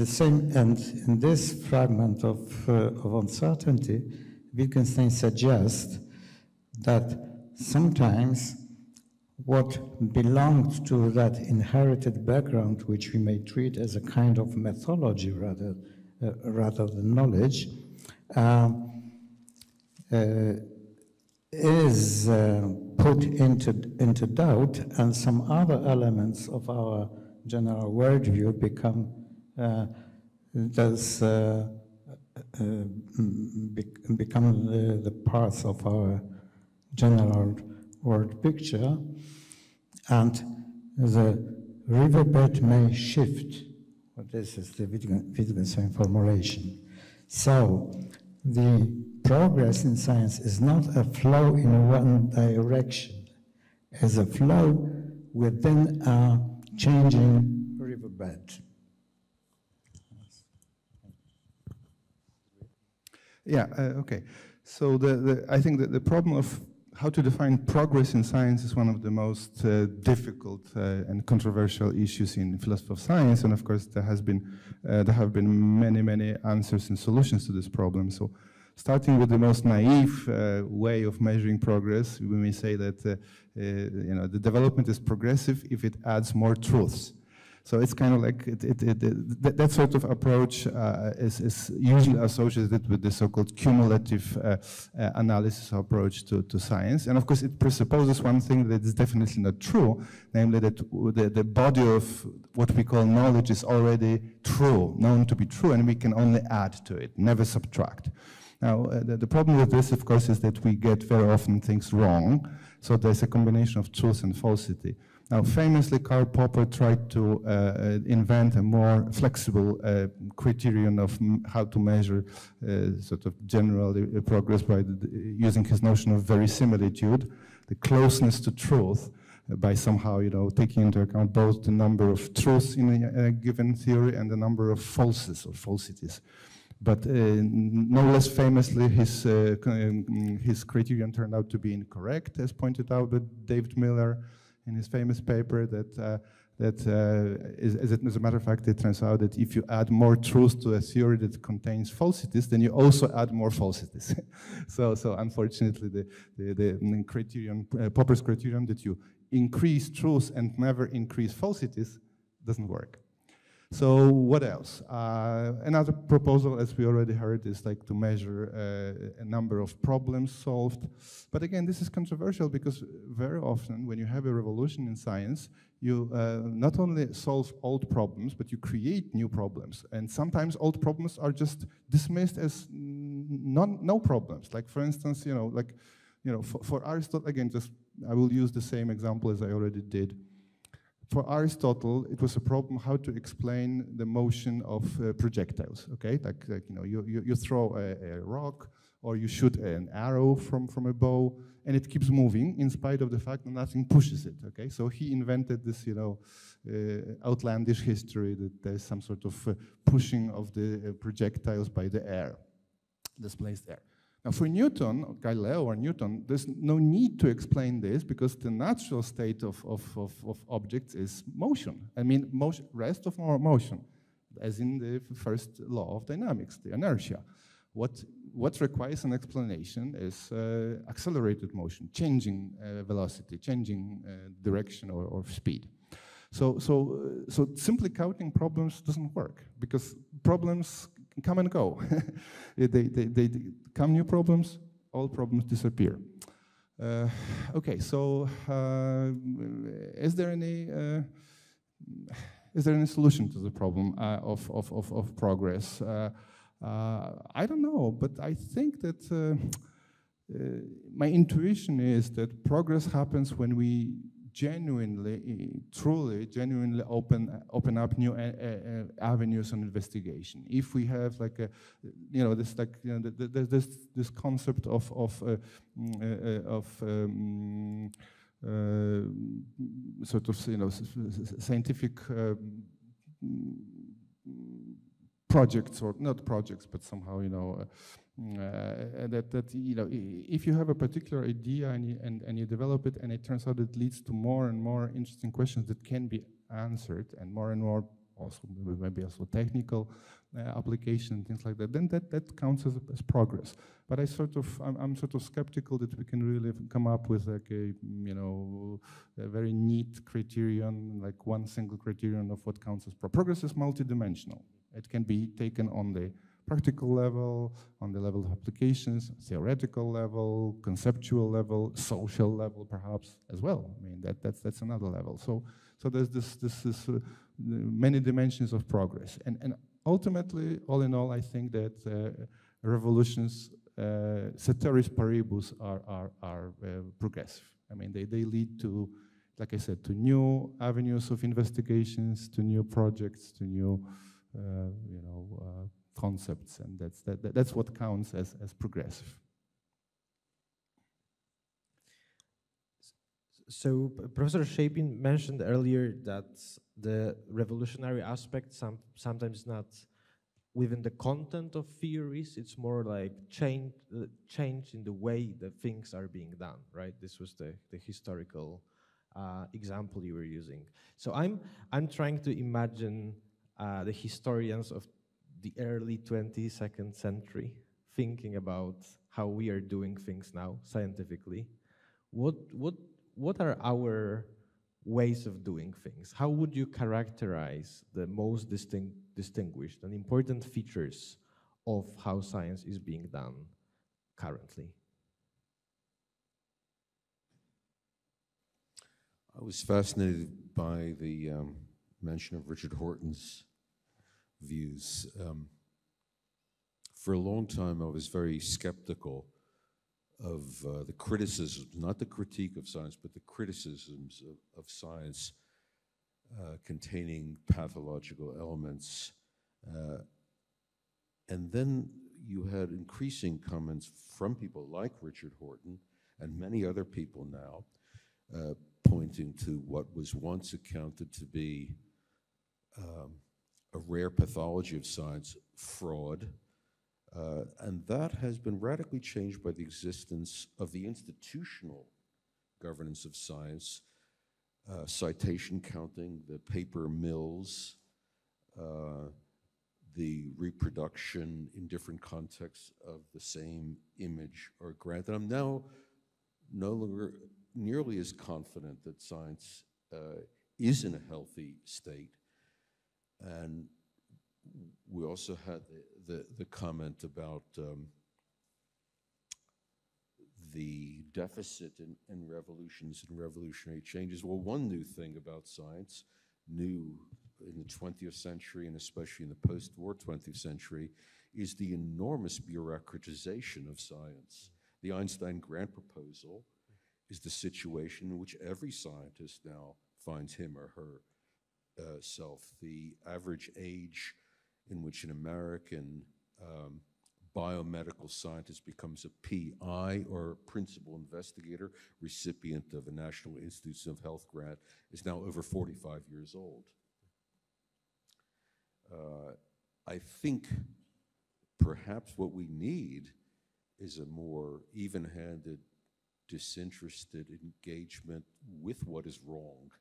this fragment of Uncertainty, Wittgenstein suggests that sometimes what belonged to that inherited background, which we may treat as a kind of mythology rather than knowledge, is put into doubt, and some other elements of our general worldview become the parts of our general world picture, and the riverbed may shift. Well, this is the Wittgenstein formulation. So the progress in science is not a flow in one direction, it's a flow within a changing riverbed. Yeah, okay. So I think that the problem of how to define progress in science is one of the most difficult and controversial issues in philosophy of science, and of course there have been many answers and solutions to this problem. So starting with the most naive way of measuring progress, we may say that the development is progressive if it adds more truths. So it's kind of like that sort of approach is usually associated with the so-called cumulative analysis approach to science. And of course, it presupposes one thing that is definitely not true, namely that the body of what we call knowledge is already true, known to be true, and we can only add to it, never subtract. Now, the problem with this, of course, is that we get very often things wrong. So there's a combination of truth and falsity. Now, famously, Karl Popper tried to invent a more flexible criterion of how to measure sort of general progress by using his notion of verisimilitude, the closeness to truth, by somehow, taking into account both the number of truths in a given theory and the number of falses or falsities. But no less famously, his criterion turned out to be incorrect, as pointed out by David Miller in his famous paper, as a matter of fact, it turns out that if you add more truth to a theory that contains falsities, then you also add more falsities. so unfortunately, the criterion, Popper's criterion that you increase truth and never increase falsities doesn't work. So what else? Another proposal, as we already heard, is like to measure a number of problems solved. But again, this is controversial because very often when you have a revolution in science, you not only solve old problems, but you create new problems. And sometimes old problems are just dismissed as no problems. Like for instance, for Aristotle, again, I will use the same example as I already did. For Aristotle, it was a problem how to explain the motion of projectiles. Okay, you throw a rock or you shoot an arrow from a bow, and it keeps moving in spite of the fact that nothing pushes it. Okay, so he invented this, outlandish history that there's some sort of pushing of the projectiles by the air, displaced air. Now for Newton, Galileo or Newton, there's no need to explain this because the natural state of objects is motion. I mean, motion, rest of motion, as in the first law of dynamics, the inertia. What requires an explanation is accelerated motion, changing velocity, changing direction or speed. So simply counting problems doesn't work because problems come and go. they come new problems, all problems disappear. Okay, so is there any solution to the problem of progress? I don't know, but I think that my intuition is that progress happens when we genuinely open up new avenues of investigation. If we have like a, this concept of sort of scientific projects, or not projects, but somehow if you have a particular idea and you develop it, and it turns out it leads to more and more interesting questions that can be answered, and more also maybe also technical application and things like that, then that counts as progress. But I'm sort of skeptical that we can really come up with like a very neat criterion, like one single criterion of what counts as progress. Is multidimensional. It can be taken on the practical level, on the level of applications, theoretical level, conceptual level, social level, perhaps as well. I mean, that's another level. So there's this many dimensions of progress, and ultimately, all in all, I think that revolutions, ceteris paribus, are progressive. I mean, they lead to, like I said, to new avenues of investigations, to new projects, to new concepts, and that's what counts as progressive. So Professor Shapin mentioned earlier that the revolutionary aspect sometimes not within the content of theories, it's more like change in the way that things are being done, right? This was the historical example you were using. So I'm trying to imagine the historians of the early 22nd century thinking about how we are doing things now scientifically. What are our ways of doing things? How would you characterize the most distinguished and important features of how science is being done currently? I was fascinated by the mention of Richard Horton's views. For a long time, I was very skeptical of the criticisms, not the critique of science, but the criticisms of science containing pathological elements. And then you had increasing comments from people like Richard Horton and many other people now pointing to what was once accounted to be a rare pathology of science, fraud. And that has been radically changed by the existence of the institutional governance of science, citation counting, the paper mills, the reproduction in different contexts of the same image or grant. And I'm now no longer nearly as confident that science is in a healthy state. And we also had the comment about the deficit in revolutions and revolutionary changes. Well, one new thing about science, new in the 20th century and especially in the post-war 20th century, is the enormous bureaucratization of science. The Einstein grant proposal is the situation in which every scientist now finds him or her self. The average age in which an American biomedical scientist becomes a PI, or principal investigator, recipient of a National Institutes of Health grant, is now over 45 years old. I think perhaps what we need is a more even-handed, disinterested engagement with what is wrong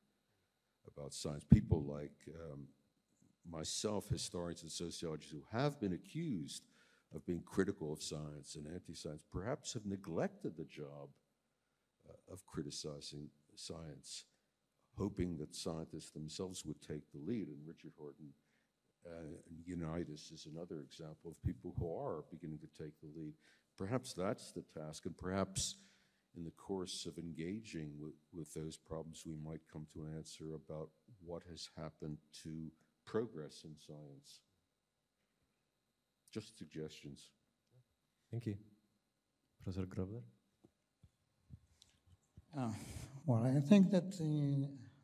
about science. People like myself, historians and sociologists who have been accused of being critical of science and anti-science, perhaps have neglected the job of criticizing science, hoping that scientists themselves would take the lead. And Richard Horton and Unitas is another example of people who are beginning to take the lead. Perhaps that's the task, and perhaps in the course of engaging with those problems, we might come to an answer about what has happened to progress in science. Just suggestions. Thank you. Professor Grobler? Well, I think that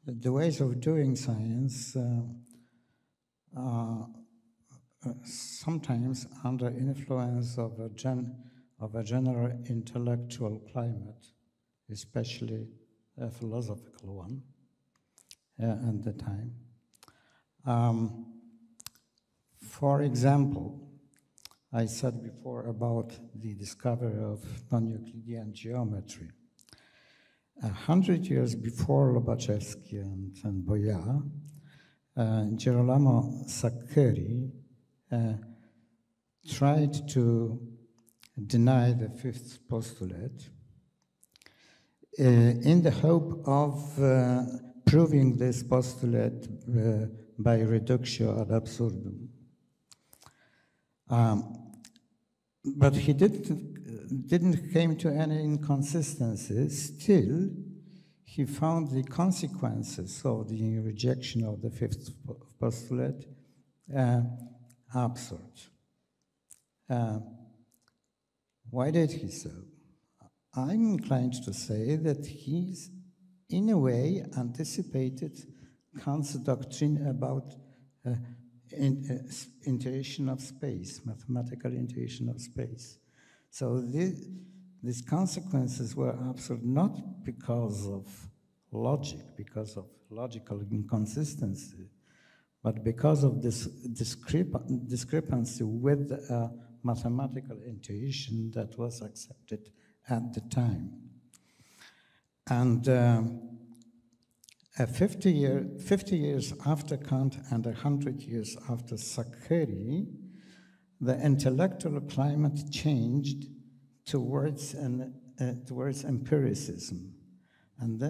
the ways of doing science are sometimes under influence of a general intellectual climate, especially a philosophical one at the time. For example, I said before about the discovery of non-Euclidean geometry. 100 years before Lobachevsky and Boya, Girolamo Saccheri tried to deny the fifth postulate in the hope of proving this postulate by reductio ad absurdum. But he didn't came to any inconsistencies. Still, he found the consequences of the rejection of the fifth postulate absurd. Why did he so? I'm inclined to say that he's, in a way, anticipated Kant's doctrine about intuition of space, mathematical intuition of space. So these consequences were absurd not because of logic, because of logical inconsistency, but because of this discrepancy with mathematical intuition that was accepted at the time. And 50 years after Kant and 100 years after Saccheri, the intellectual climate changed towards empiricism, and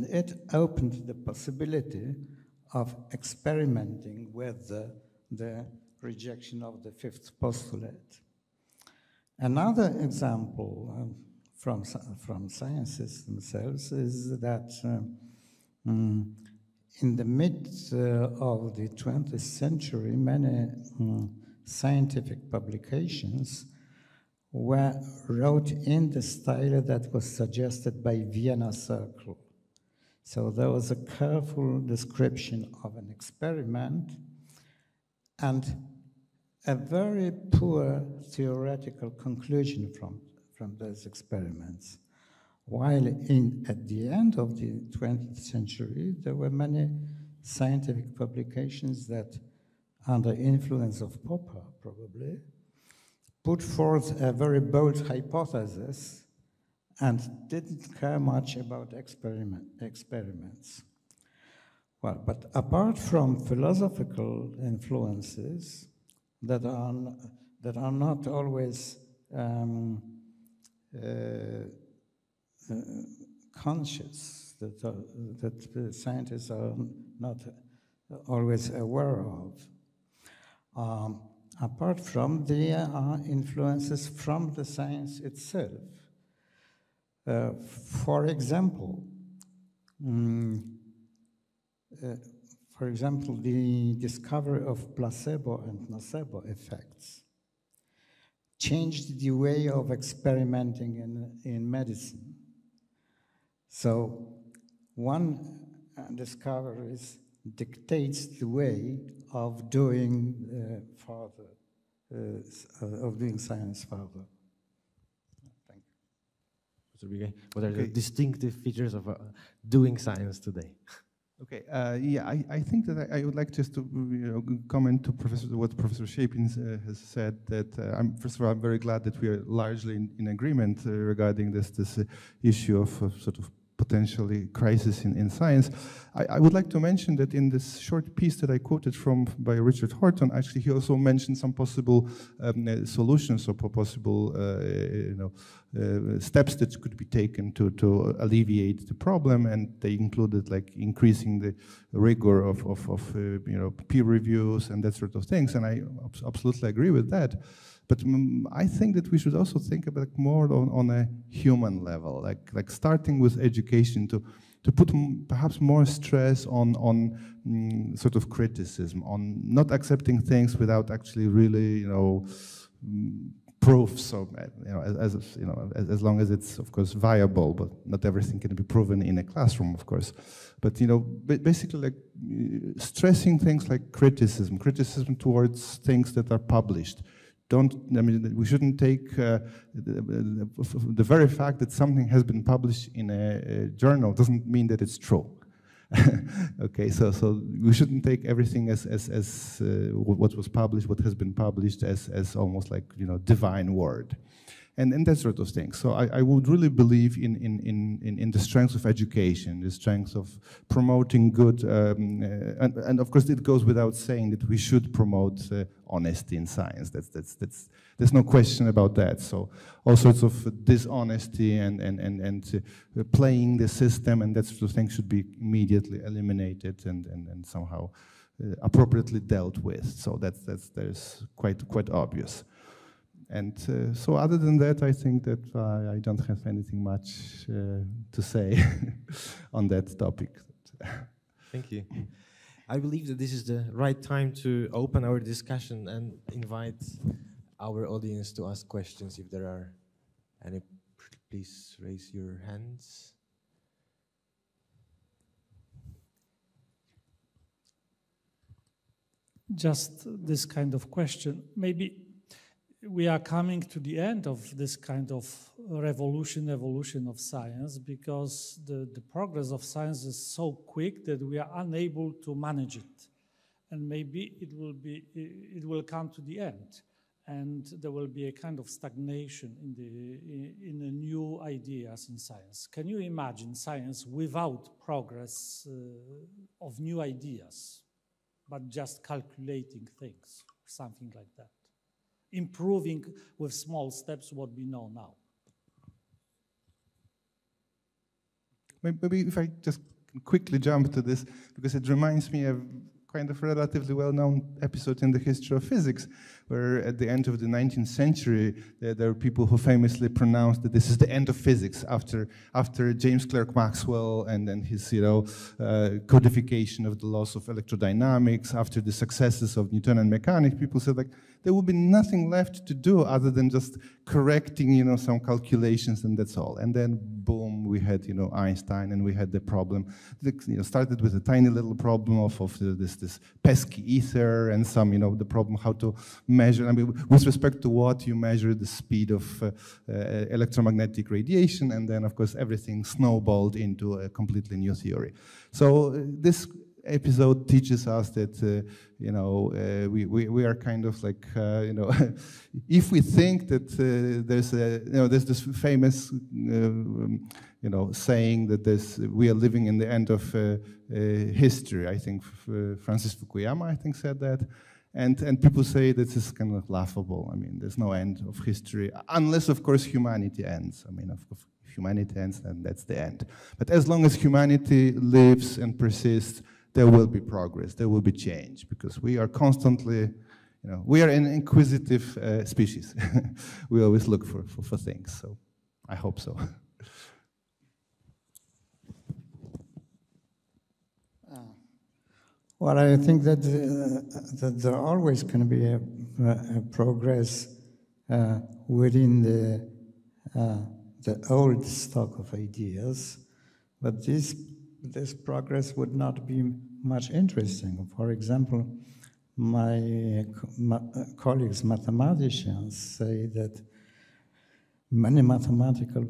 it opened the possibility of experimenting with the rejection of the fifth postulate. Another example from sciences themselves is that in the mid of the 20th century, many scientific publications were wrote in the style that was suggested by Vienna Circle. So there was a careful description of an experiment and a very poor theoretical conclusion from those experiments. While at the end of the 20th century, there were many scientific publications that, under influence of Popper probably, put forth a very bold hypothesis and didn't care much about experiments. Well, but apart from philosophical influences that are not always conscious, that the scientists are not always aware of. Apart from, there are influences from the science itself. For example, the discovery of placebo and nocebo effects changed the way of experimenting in medicine. So one discovery dictates the way of doing science further. Thank you. What are the distinctive features of doing science today? Okay, yeah, I think that I would like just to comment to what Professor Shapin has said. That first of all, I'm very glad that we are largely in agreement regarding this issue of sort of potentially crisis in science. I would like to mention that in this short piece that I quoted from by Richard Horton, actually he also mentioned some possible solutions or possible steps that could be taken to alleviate the problem, and they included like increasing the rigor of peer reviews and that sort of things, and I absolutely agree with that. But I think that we should also think about more on a human level, like starting with education to put perhaps more stress on sort of criticism, on not accepting things without actually really proof. So as long as it's of course viable, but not everything can be proven in a classroom, of course. But basically like stressing things like criticism towards things that are published. We shouldn't take the very fact that something has been published in a journal doesn't mean that it's true. Okay, so we shouldn't take everything as what was published, what has been published as almost like divine word. And that sort of thing. So I would really believe in the strength of education, the strength of promoting good, and of course it goes without saying that we should promote honesty in science. There's no question about that. So all sorts of dishonesty and playing the system and that sort of thing should be immediately eliminated and somehow appropriately dealt with. So there's quite obvious. And so other than that, I think that I don't have anything much to say on that topic. Thank you. I believe that this is the right time to open our discussion and invite our audience to ask questions. If there are any, please raise your hands. Just this kind of question. Maybe we are coming to the end of this kind of evolution of science, because the progress of science is so quick that we are unable to manage it. And maybe it will come to the end, and there will be a kind of stagnation in the new ideas in science. Can you imagine science without progress of new ideas, but just calculating things, something like that? Improving with small steps what we know now. Maybe if I just quickly jump to this, because it reminds me of kind of relatively well-known episode in the history of physics, where at the end of the 19th century, there were people who famously pronounced that this is the end of physics after James Clerk Maxwell and then his codification of the laws of electrodynamics, after the successes of Newtonian mechanics. People said like there would be nothing left to do other than just correcting some calculations, and that's all. And then boom, we had Einstein, and we had the problem. Started with a tiny little problem of this pesky ether, and some the problem how to measure. I mean, with respect to what you measure the speed of electromagnetic radiation, and then of course everything snowballed into a completely new theory. So this episode teaches us that we are kind of like if we think that there's this famous saying that we are living in the end of history. I think Francis Fukuyama said that, and people say that this is kind of laughable. I mean, there's no end of history unless of course humanity ends. I mean, if humanity ends, then that's the end. But as long as humanity lives and persists, there will be progress, there will be change, because we are constantly, we are an inquisitive species. We always look for things, so I hope so. Well, I think that there are always going to be a progress within the old stock of ideas, but this progress would not be much interesting. For example, my colleagues, mathematicians, say that many mathematical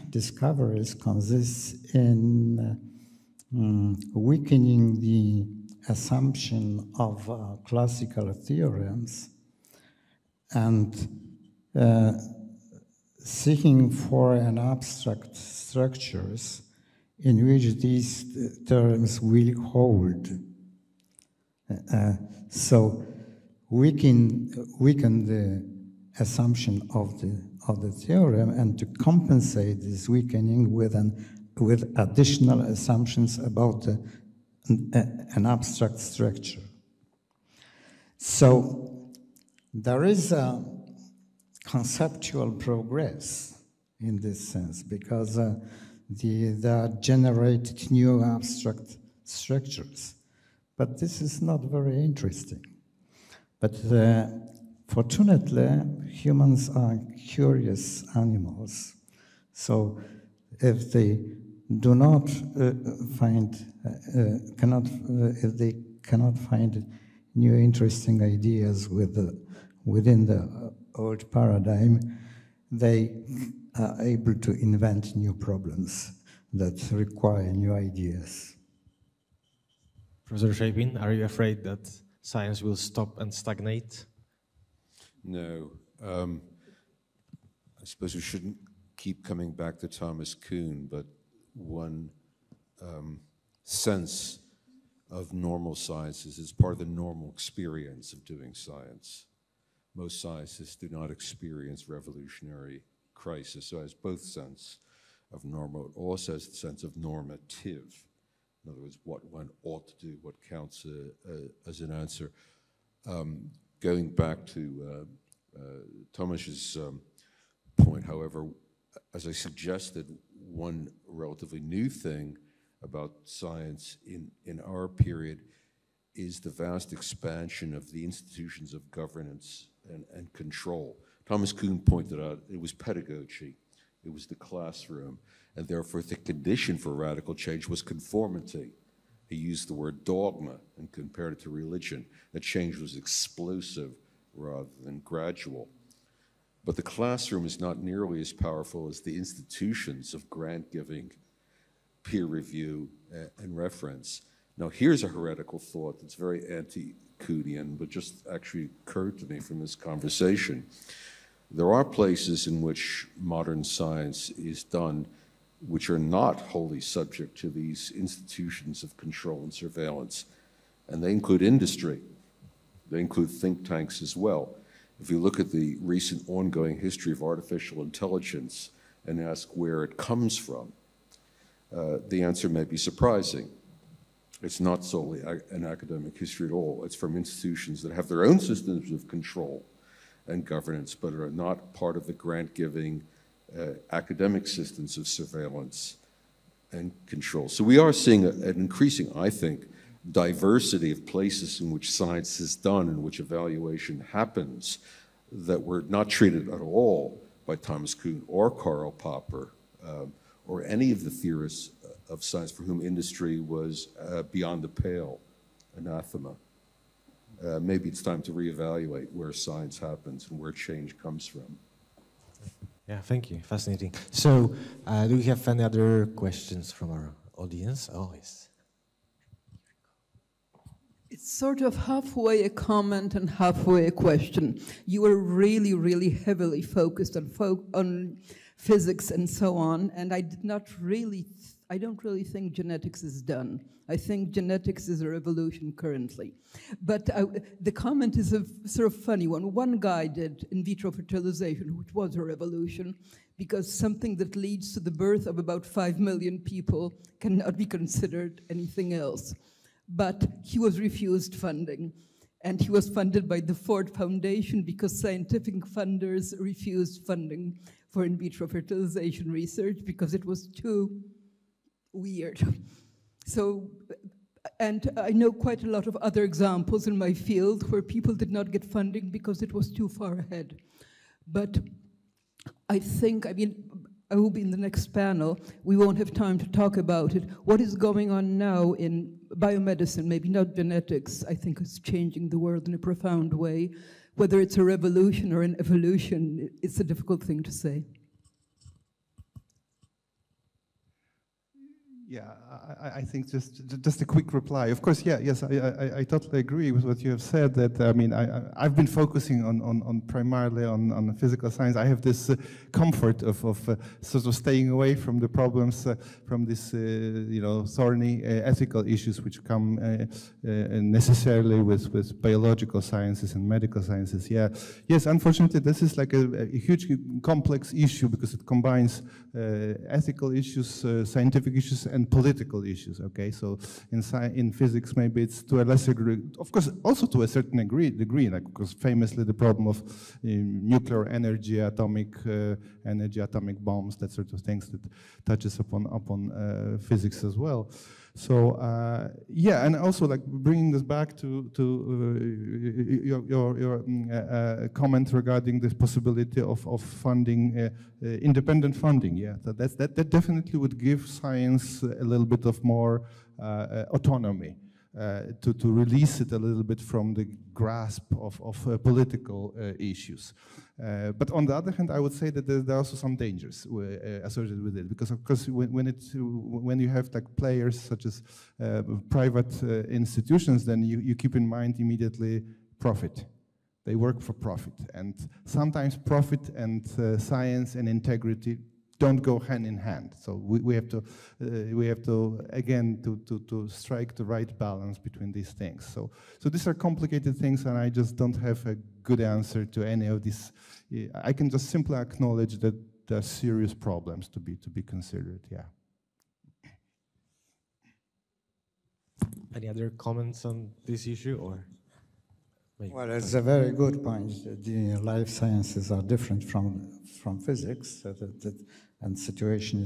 discoveries consist in weakening the assumption of classical theorems and seeking for an abstract structures in which these terms will hold. So weaken the assumption of the theorem, and to compensate this weakening with additional assumptions about an abstract structure. So there is a conceptual progress in this sense, because they generated new abstract structures. But this is not very interesting. But fortunately, humans are curious animals. So if they do not if they cannot find new interesting ideas within the old paradigm, they are able to invent new problems that require new ideas. Professor Shapin, are you afraid that science will stop and stagnate? No. I suppose we shouldn't keep coming back to Thomas Kuhn, but one sense of normal sciences is part of the normal experience of doing science. Most scientists do not experience revolutionary crisis, so it has both sense of normal, it also has the sense of normative. In other words, what one ought to do, what counts as an answer. Going back to Tomas's point, however, as I suggested, one relatively new thing about science in our period is the vast expansion of the institutions of governance and control. Thomas Kuhn pointed out it was pedagogy, it was the classroom, and therefore the condition for radical change was conformity. He used the word dogma and compared it to religion. That change was explosive rather than gradual. But the classroom is not nearly as powerful as the institutions of grant-giving, peer review, and reference. Now, here's a heretical thought that's very anti-Kuhnian, but just actually occurred to me from this conversation. There are places in which modern science is done which are not wholly subject to these institutions of control and surveillance, and they include industry. They include think tanks as well. If you look at the recent ongoing history of artificial intelligence and ask where it comes from, the answer may be surprising. It's not solely an academic history at all. It's from institutions that have their own systems of control and governance, but are not part of the grant-giving academic systems of surveillance and control. So we are seeing an increasing, I think, diversity of places in which science is done, in which evaluation happens, that were not treated at all by Thomas Kuhn or Karl Popper or any of the theorists of science for whom industry was beyond the pale, anathema. Maybe it's time to reevaluate where science happens and where change comes from. Yeah, thank you. Fascinating. So, do we have any other questions from our audience? Oh, yes. It's sort of halfway a comment and halfway a question. You were really, really heavily focused on physics and so on, and I don't really think genetics is done. I think genetics is a revolution currently. But the comment is a sort of funny one. One guy did in vitro fertilization, which was a revolution, because something that leads to the birth of about 5 million people cannot be considered anything else. But he was refused funding. And he was funded by the Ford Foundation because scientific funders refused funding for in vitro fertilization research because it was too weird. So, and I know quite a lot of other examples in my field where people did not get funding because it was too far ahead. But I think, I will be in the next panel. We won't have time to talk about it. What is going on now in biomedicine, maybe not genetics, I think is changing the world in a profound way. Whether it's a revolution or an evolution, it's a difficult thing to say. Yeah, I think just a quick reply. Of course, yes, I totally agree with what you have said. That I mean, I've been focusing on primarily on physical science. I have this comfort of sort of staying away from the problems from this thorny ethical issues which come necessarily with biological sciences and medical sciences. Yeah, yes. Unfortunately, this is like a huge complex issue because it combines ethical issues, scientific issues, and political issues. Okay, so in physics, maybe it's to a lesser degree, of course, also to a certain degree, like because famously the problem of nuclear energy, atomic energy, atomic bombs, that sort of things that touches upon physics as well. So yeah, and also like bringing this back to your comment regarding this possibility of funding, independent funding. Yeah, that definitely would give science a little bit of more autonomy. To release it a little bit from the grasp of political issues. But on the other hand, I would say that there are also some dangers associated with it, because of course when you have like players such as private institutions, then you keep in mind immediately profit. They work for profit, and sometimes profit and science and integrity don't go hand in hand. So we have to again to strike the right balance between these things. So these are complicated things, and I just don't have a good answer to any of these. I can just simply acknowledge that there are serious problems to be considered. Yeah. Any other comments on this issue, or? Well, it's a very good point. The life sciences are different from physics, and situation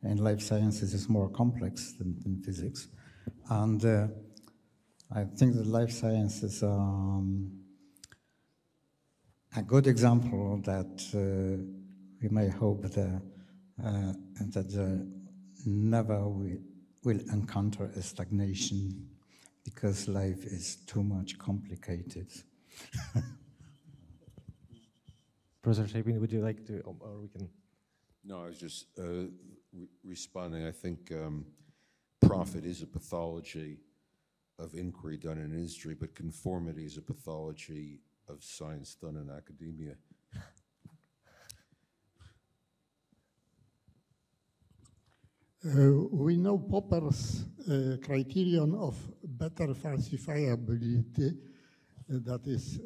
in life sciences is more complex than physics. And I think that life sciences are a good example that we may hope that never will encounter a stagnation, because life is too much complicated. Professor Shapin, would you like to, or we can? No, I was just responding. I think profit is a pathology of inquiry done in industry, but conformity is a pathology of science done in academia. We know Popper's criterion of better falsifiability, that is,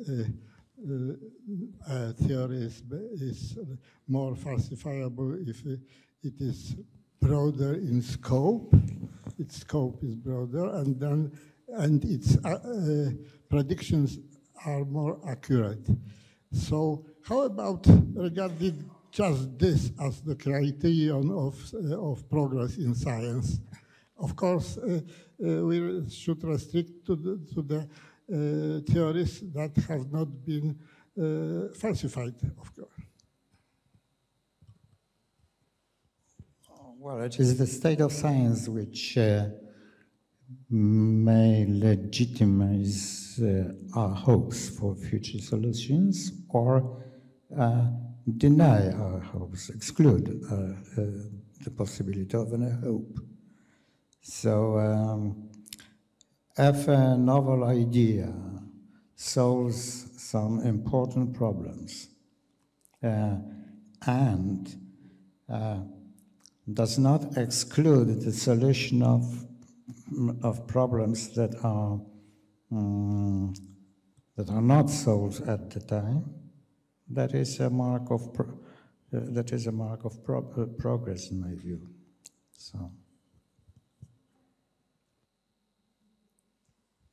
a theory is more falsifiable if it is broader in scope. Its scope is broader, and its predictions are more accurate. So, how about regarding just this as the criterion of progress in science? Of course, we should restrict to the theories that have not been falsified, of course. Well, it is the state of science which may legitimize our hopes for future solutions, or deny our hopes, exclude the possibility of any hope. So if a novel idea solves some important problems and does not exclude the solution of problems that are not solved at the time, that is a mark of progress, in my view. So.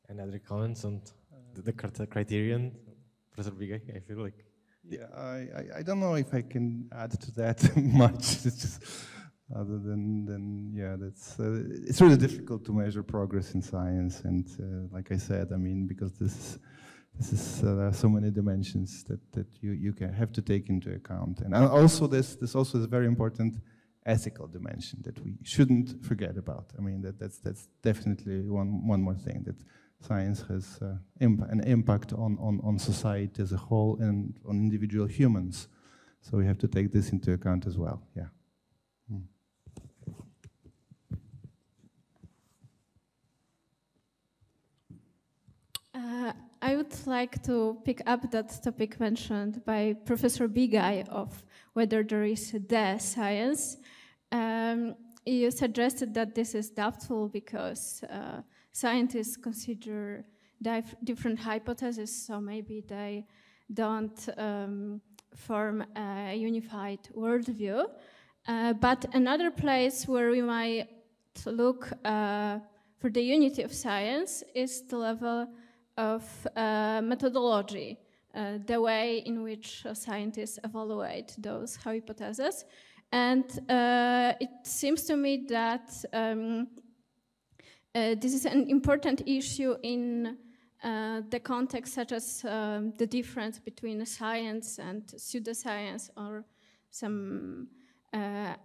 Any other comments on the criterion, Professor Bigay? I feel like. Yeah, I don't know if I can add to that much. It's just other than yeah, that's it's really difficult to measure progress in science, and like I said, I mean, because this is there are so many dimensions that you can have to take into account, and also this also is a very important ethical dimension that we shouldn't forget about. I mean, that's definitely one more thing, that science has an impact on society as a whole and on individual humans. So we have to take this into account as well. Yeah. would like to pick up that topic mentioned by Professor Bigay of whether there is the science. You suggested that this is doubtful because scientists consider different hypotheses, so maybe they don't form a unified worldview. But another place where we might look for the unity of science is the level of methodology, the way in which scientists evaluate those hypotheses. And it seems to me that this is an important issue in the context such as the difference between science and pseudoscience or some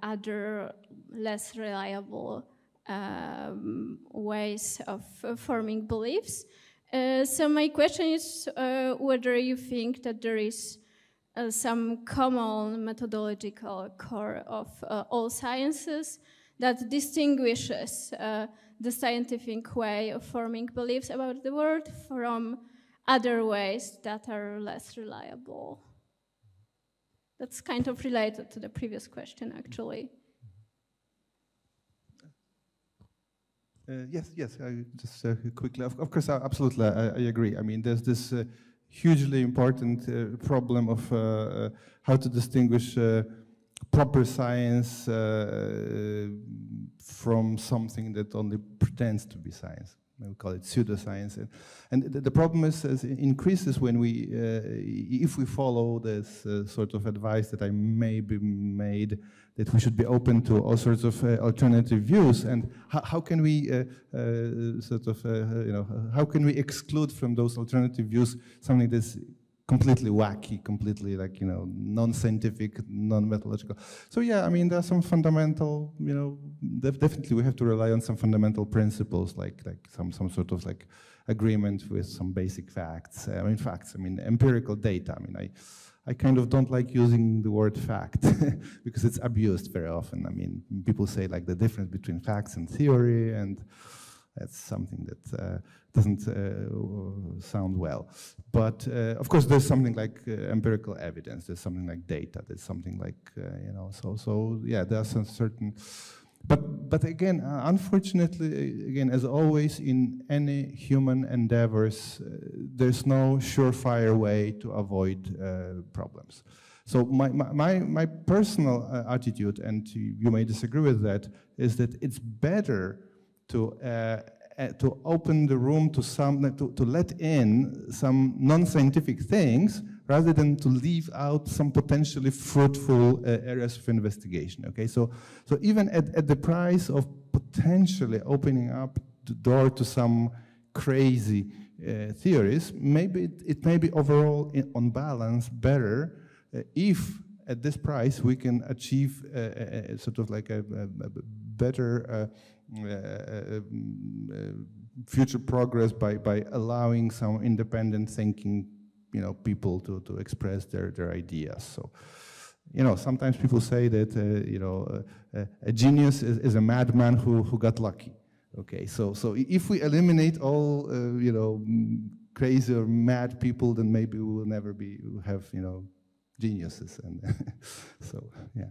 other less reliable ways of forming beliefs. So my question is whether you think that there is some common methodological core of all sciences that distinguishes the scientific way of forming beliefs about the world from other ways that are less reliable. That's kind of related to the previous question, actually. Yes, just quickly. Of course, absolutely, I agree. I mean, there's this hugely important problem of how to distinguish proper science from something that only pretends to be science. We call it pseudoscience, and the problem is increases when we, if we follow this sort of advice that I maybe made, that we should be open to all sorts of alternative views, and how can we how can we exclude from those alternative views something that's completely wacky, completely non-scientific, non-methodological. So yeah, I mean, there are some fundamental, definitely we have to rely on some fundamental principles, like some sort of agreement with some basic facts. I mean, empirical data. I mean, I kind of don't like using the word fact because it's abused very often. I mean, people say the difference between facts and theory, and that's something that doesn't sound well. But of course, there's something like empirical evidence. There's something like data. There's something like So yeah, there are some certain. But again, unfortunately, again, as always in any human endeavors, there's no surefire way to avoid problems. So my personal attitude, and you may disagree with that, is that it's better to open the room to let in some non-scientific things rather than to leave out some potentially fruitful areas of investigation. Okay, so even at the price of potentially opening up the door to some crazy theories, maybe it may be overall on balance better if at this price we can achieve sort of like a better future progress by allowing some independent thinking, people to express their ideas. So, sometimes people say that a genius is a madman who got lucky. Okay, so if we eliminate all crazy or mad people, then maybe we will never have geniuses, and so yeah.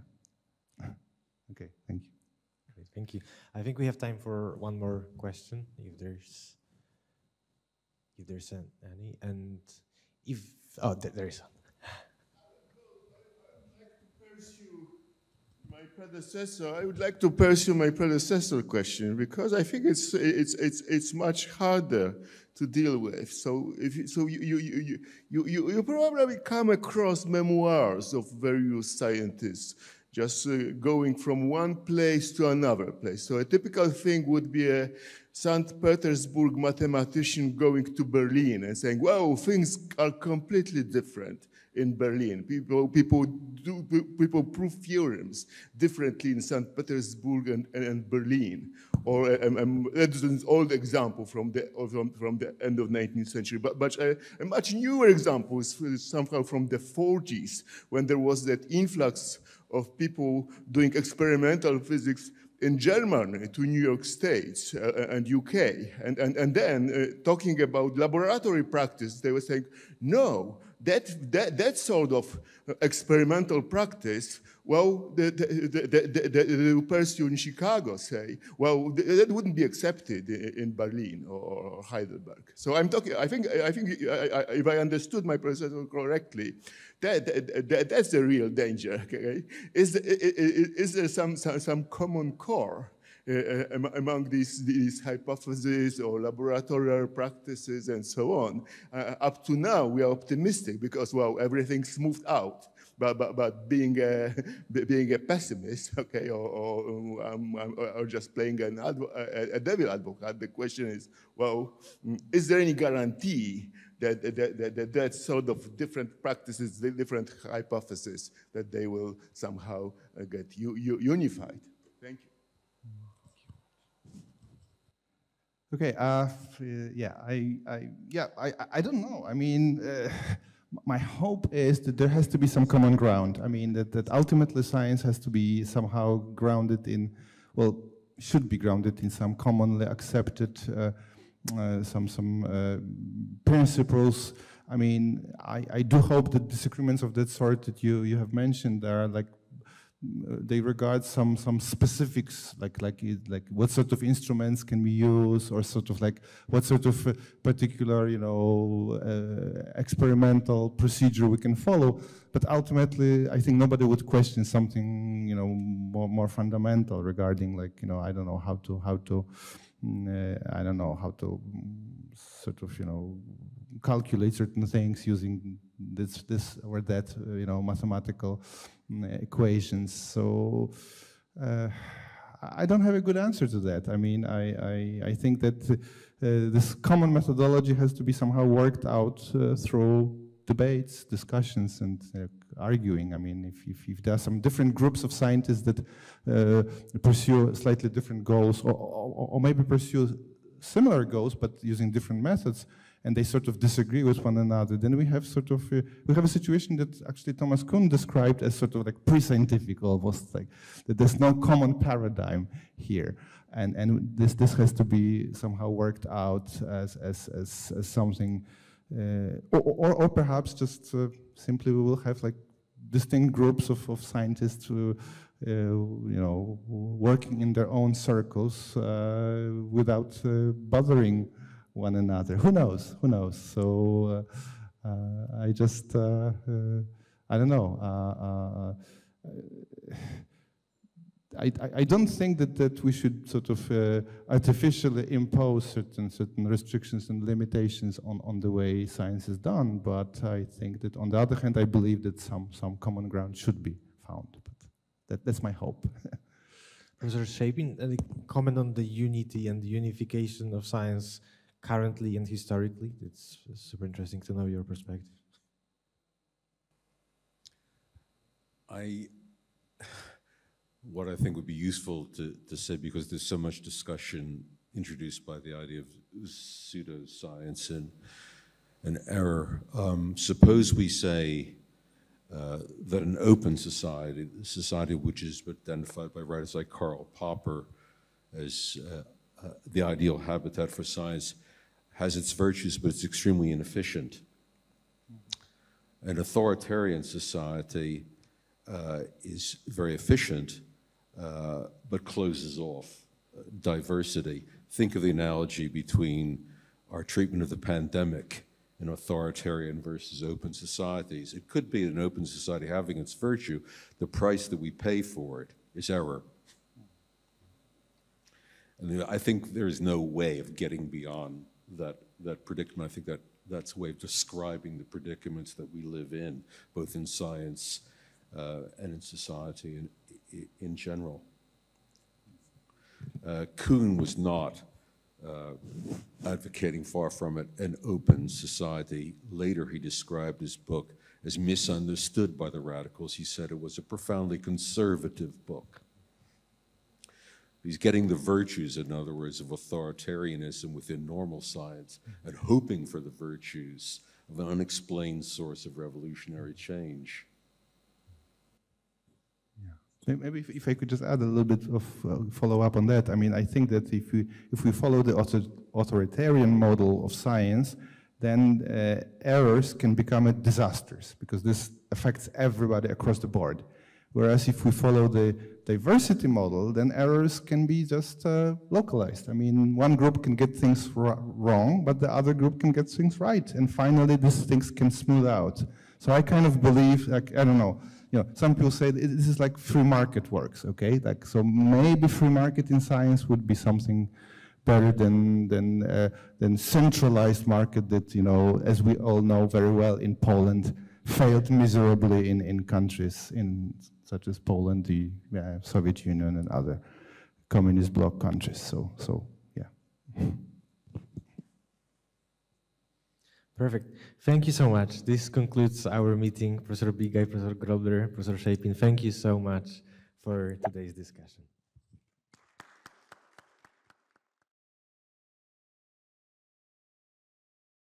Okay, thank you. Great, thank you. I think we have time for one more question, if there's any, and if there is one. I would like to pursue my predecessor question, because I think it's much harder to deal with. So you probably come across memoirs of various scientists just going from one place to another place. So a typical thing would be a St. Petersburg mathematician going to Berlin and saying, "Wow, things are completely different in Berlin. People prove theorems differently in St. Petersburg and Berlin." Or that's an old example from the end of 19th century. But a much newer example is somehow from the 40s, when there was that influx of people doing experimental physics in Germany to New York State and UK, and then talking about laboratory practice, they were saying, no, that sort of experimental practice, well, the person in Chicago say, well, that wouldn't be accepted in Berlin or Heidelberg. So I'm talking, I think if I understood my professor correctly, that's the real danger. Okay? Is there some common core among these hypotheses or laboratorial practices and so on? Up to now, we are optimistic because, well, everything's moved out. But being a pessimist, okay, or just playing a devil advocate, the question is, well, is there any guarantee that sort of different practices, different hypotheses, that they will somehow get unified? Thank you. Okay. I don't know. I mean. My hope is that there has to be some common ground. I mean, that ultimately science has to be somehow grounded in, well, should be grounded in some commonly accepted principles. I mean, I do hope that disagreements of that sort that you have mentioned are like, they regard some specifics, like what sort of instruments can we use, or sort of like what sort of particular, experimental procedure we can follow. But ultimately, I think nobody would question something, more fundamental regarding, like, I don't know how to sort of, calculate certain things using this or that, mathematical equations. So I don't have a good answer to that. I mean, I think that this common methodology has to be somehow worked out through debates, discussions, and arguing. I mean, if there are some different groups of scientists that pursue slightly different goals, or maybe pursue similar goals but using different methods, and they sort of disagree with one another, then we have a situation that actually Thomas Kuhn described as sort of like pre-scientific, almost like that there's no common paradigm here, and this has to be somehow worked out as something, or perhaps just simply we will have like distinct groups of scientists who, working in their own circles without bothering one another. Who knows? Who knows? So I just, I don't know. I don't think that we should sort of artificially impose certain restrictions and limitations on the way science is done. But I think that on the other hand, I believe that some common ground should be found. But that's my hope. Professor Shapin, any comment on the unity and the unification of science currently and historically? It's super interesting to know your perspective. What I think would be useful to say, because there's so much discussion introduced by the idea of pseudoscience and error. Suppose we say that an open society, a society which is identified by writers like Karl Popper as the ideal habitat for science, has its virtues, but it's extremely inefficient. An authoritarian society is very efficient, but closes off diversity. Think of the analogy between our treatment of the pandemic in authoritarian versus open societies. It could be an open society having its virtue. The price that we pay for it is error. And I think there is no way of getting beyond that predicament. I think that's a way of describing the predicaments that we live in, both in science and in society in general. Kuhn was not advocating, far from it, an open society. Later he described his book as misunderstood by the radicals. He said it was a profoundly conservative book. He's getting the virtues, in other words, of authoritarianism within normal science and hoping for the virtues of an unexplained source of revolutionary change. Maybe if I could just add a little bit of follow-up on that. I mean, I think that if we follow the authoritarian model of science, then errors can become disasters, because this affects everybody across the board. Whereas if we follow the diversity model, then errors can be just localized. I mean, one group can get things wrong, but the other group can get things right. And finally, these things can smooth out. So I kind of believe, like, I don't know, you know, some people say this is like free market works, okay? Like, so maybe free market in science would be something better than centralized market that, you know, as we all know very well in Poland, failed miserably in countries such as Poland, the Soviet Union, and other communist bloc countries. So yeah. Perfect. Thank you so much. This concludes our meeting. Professor Bigaj, Professor Grobler, Professor Shapin, thank you so much for today's discussion.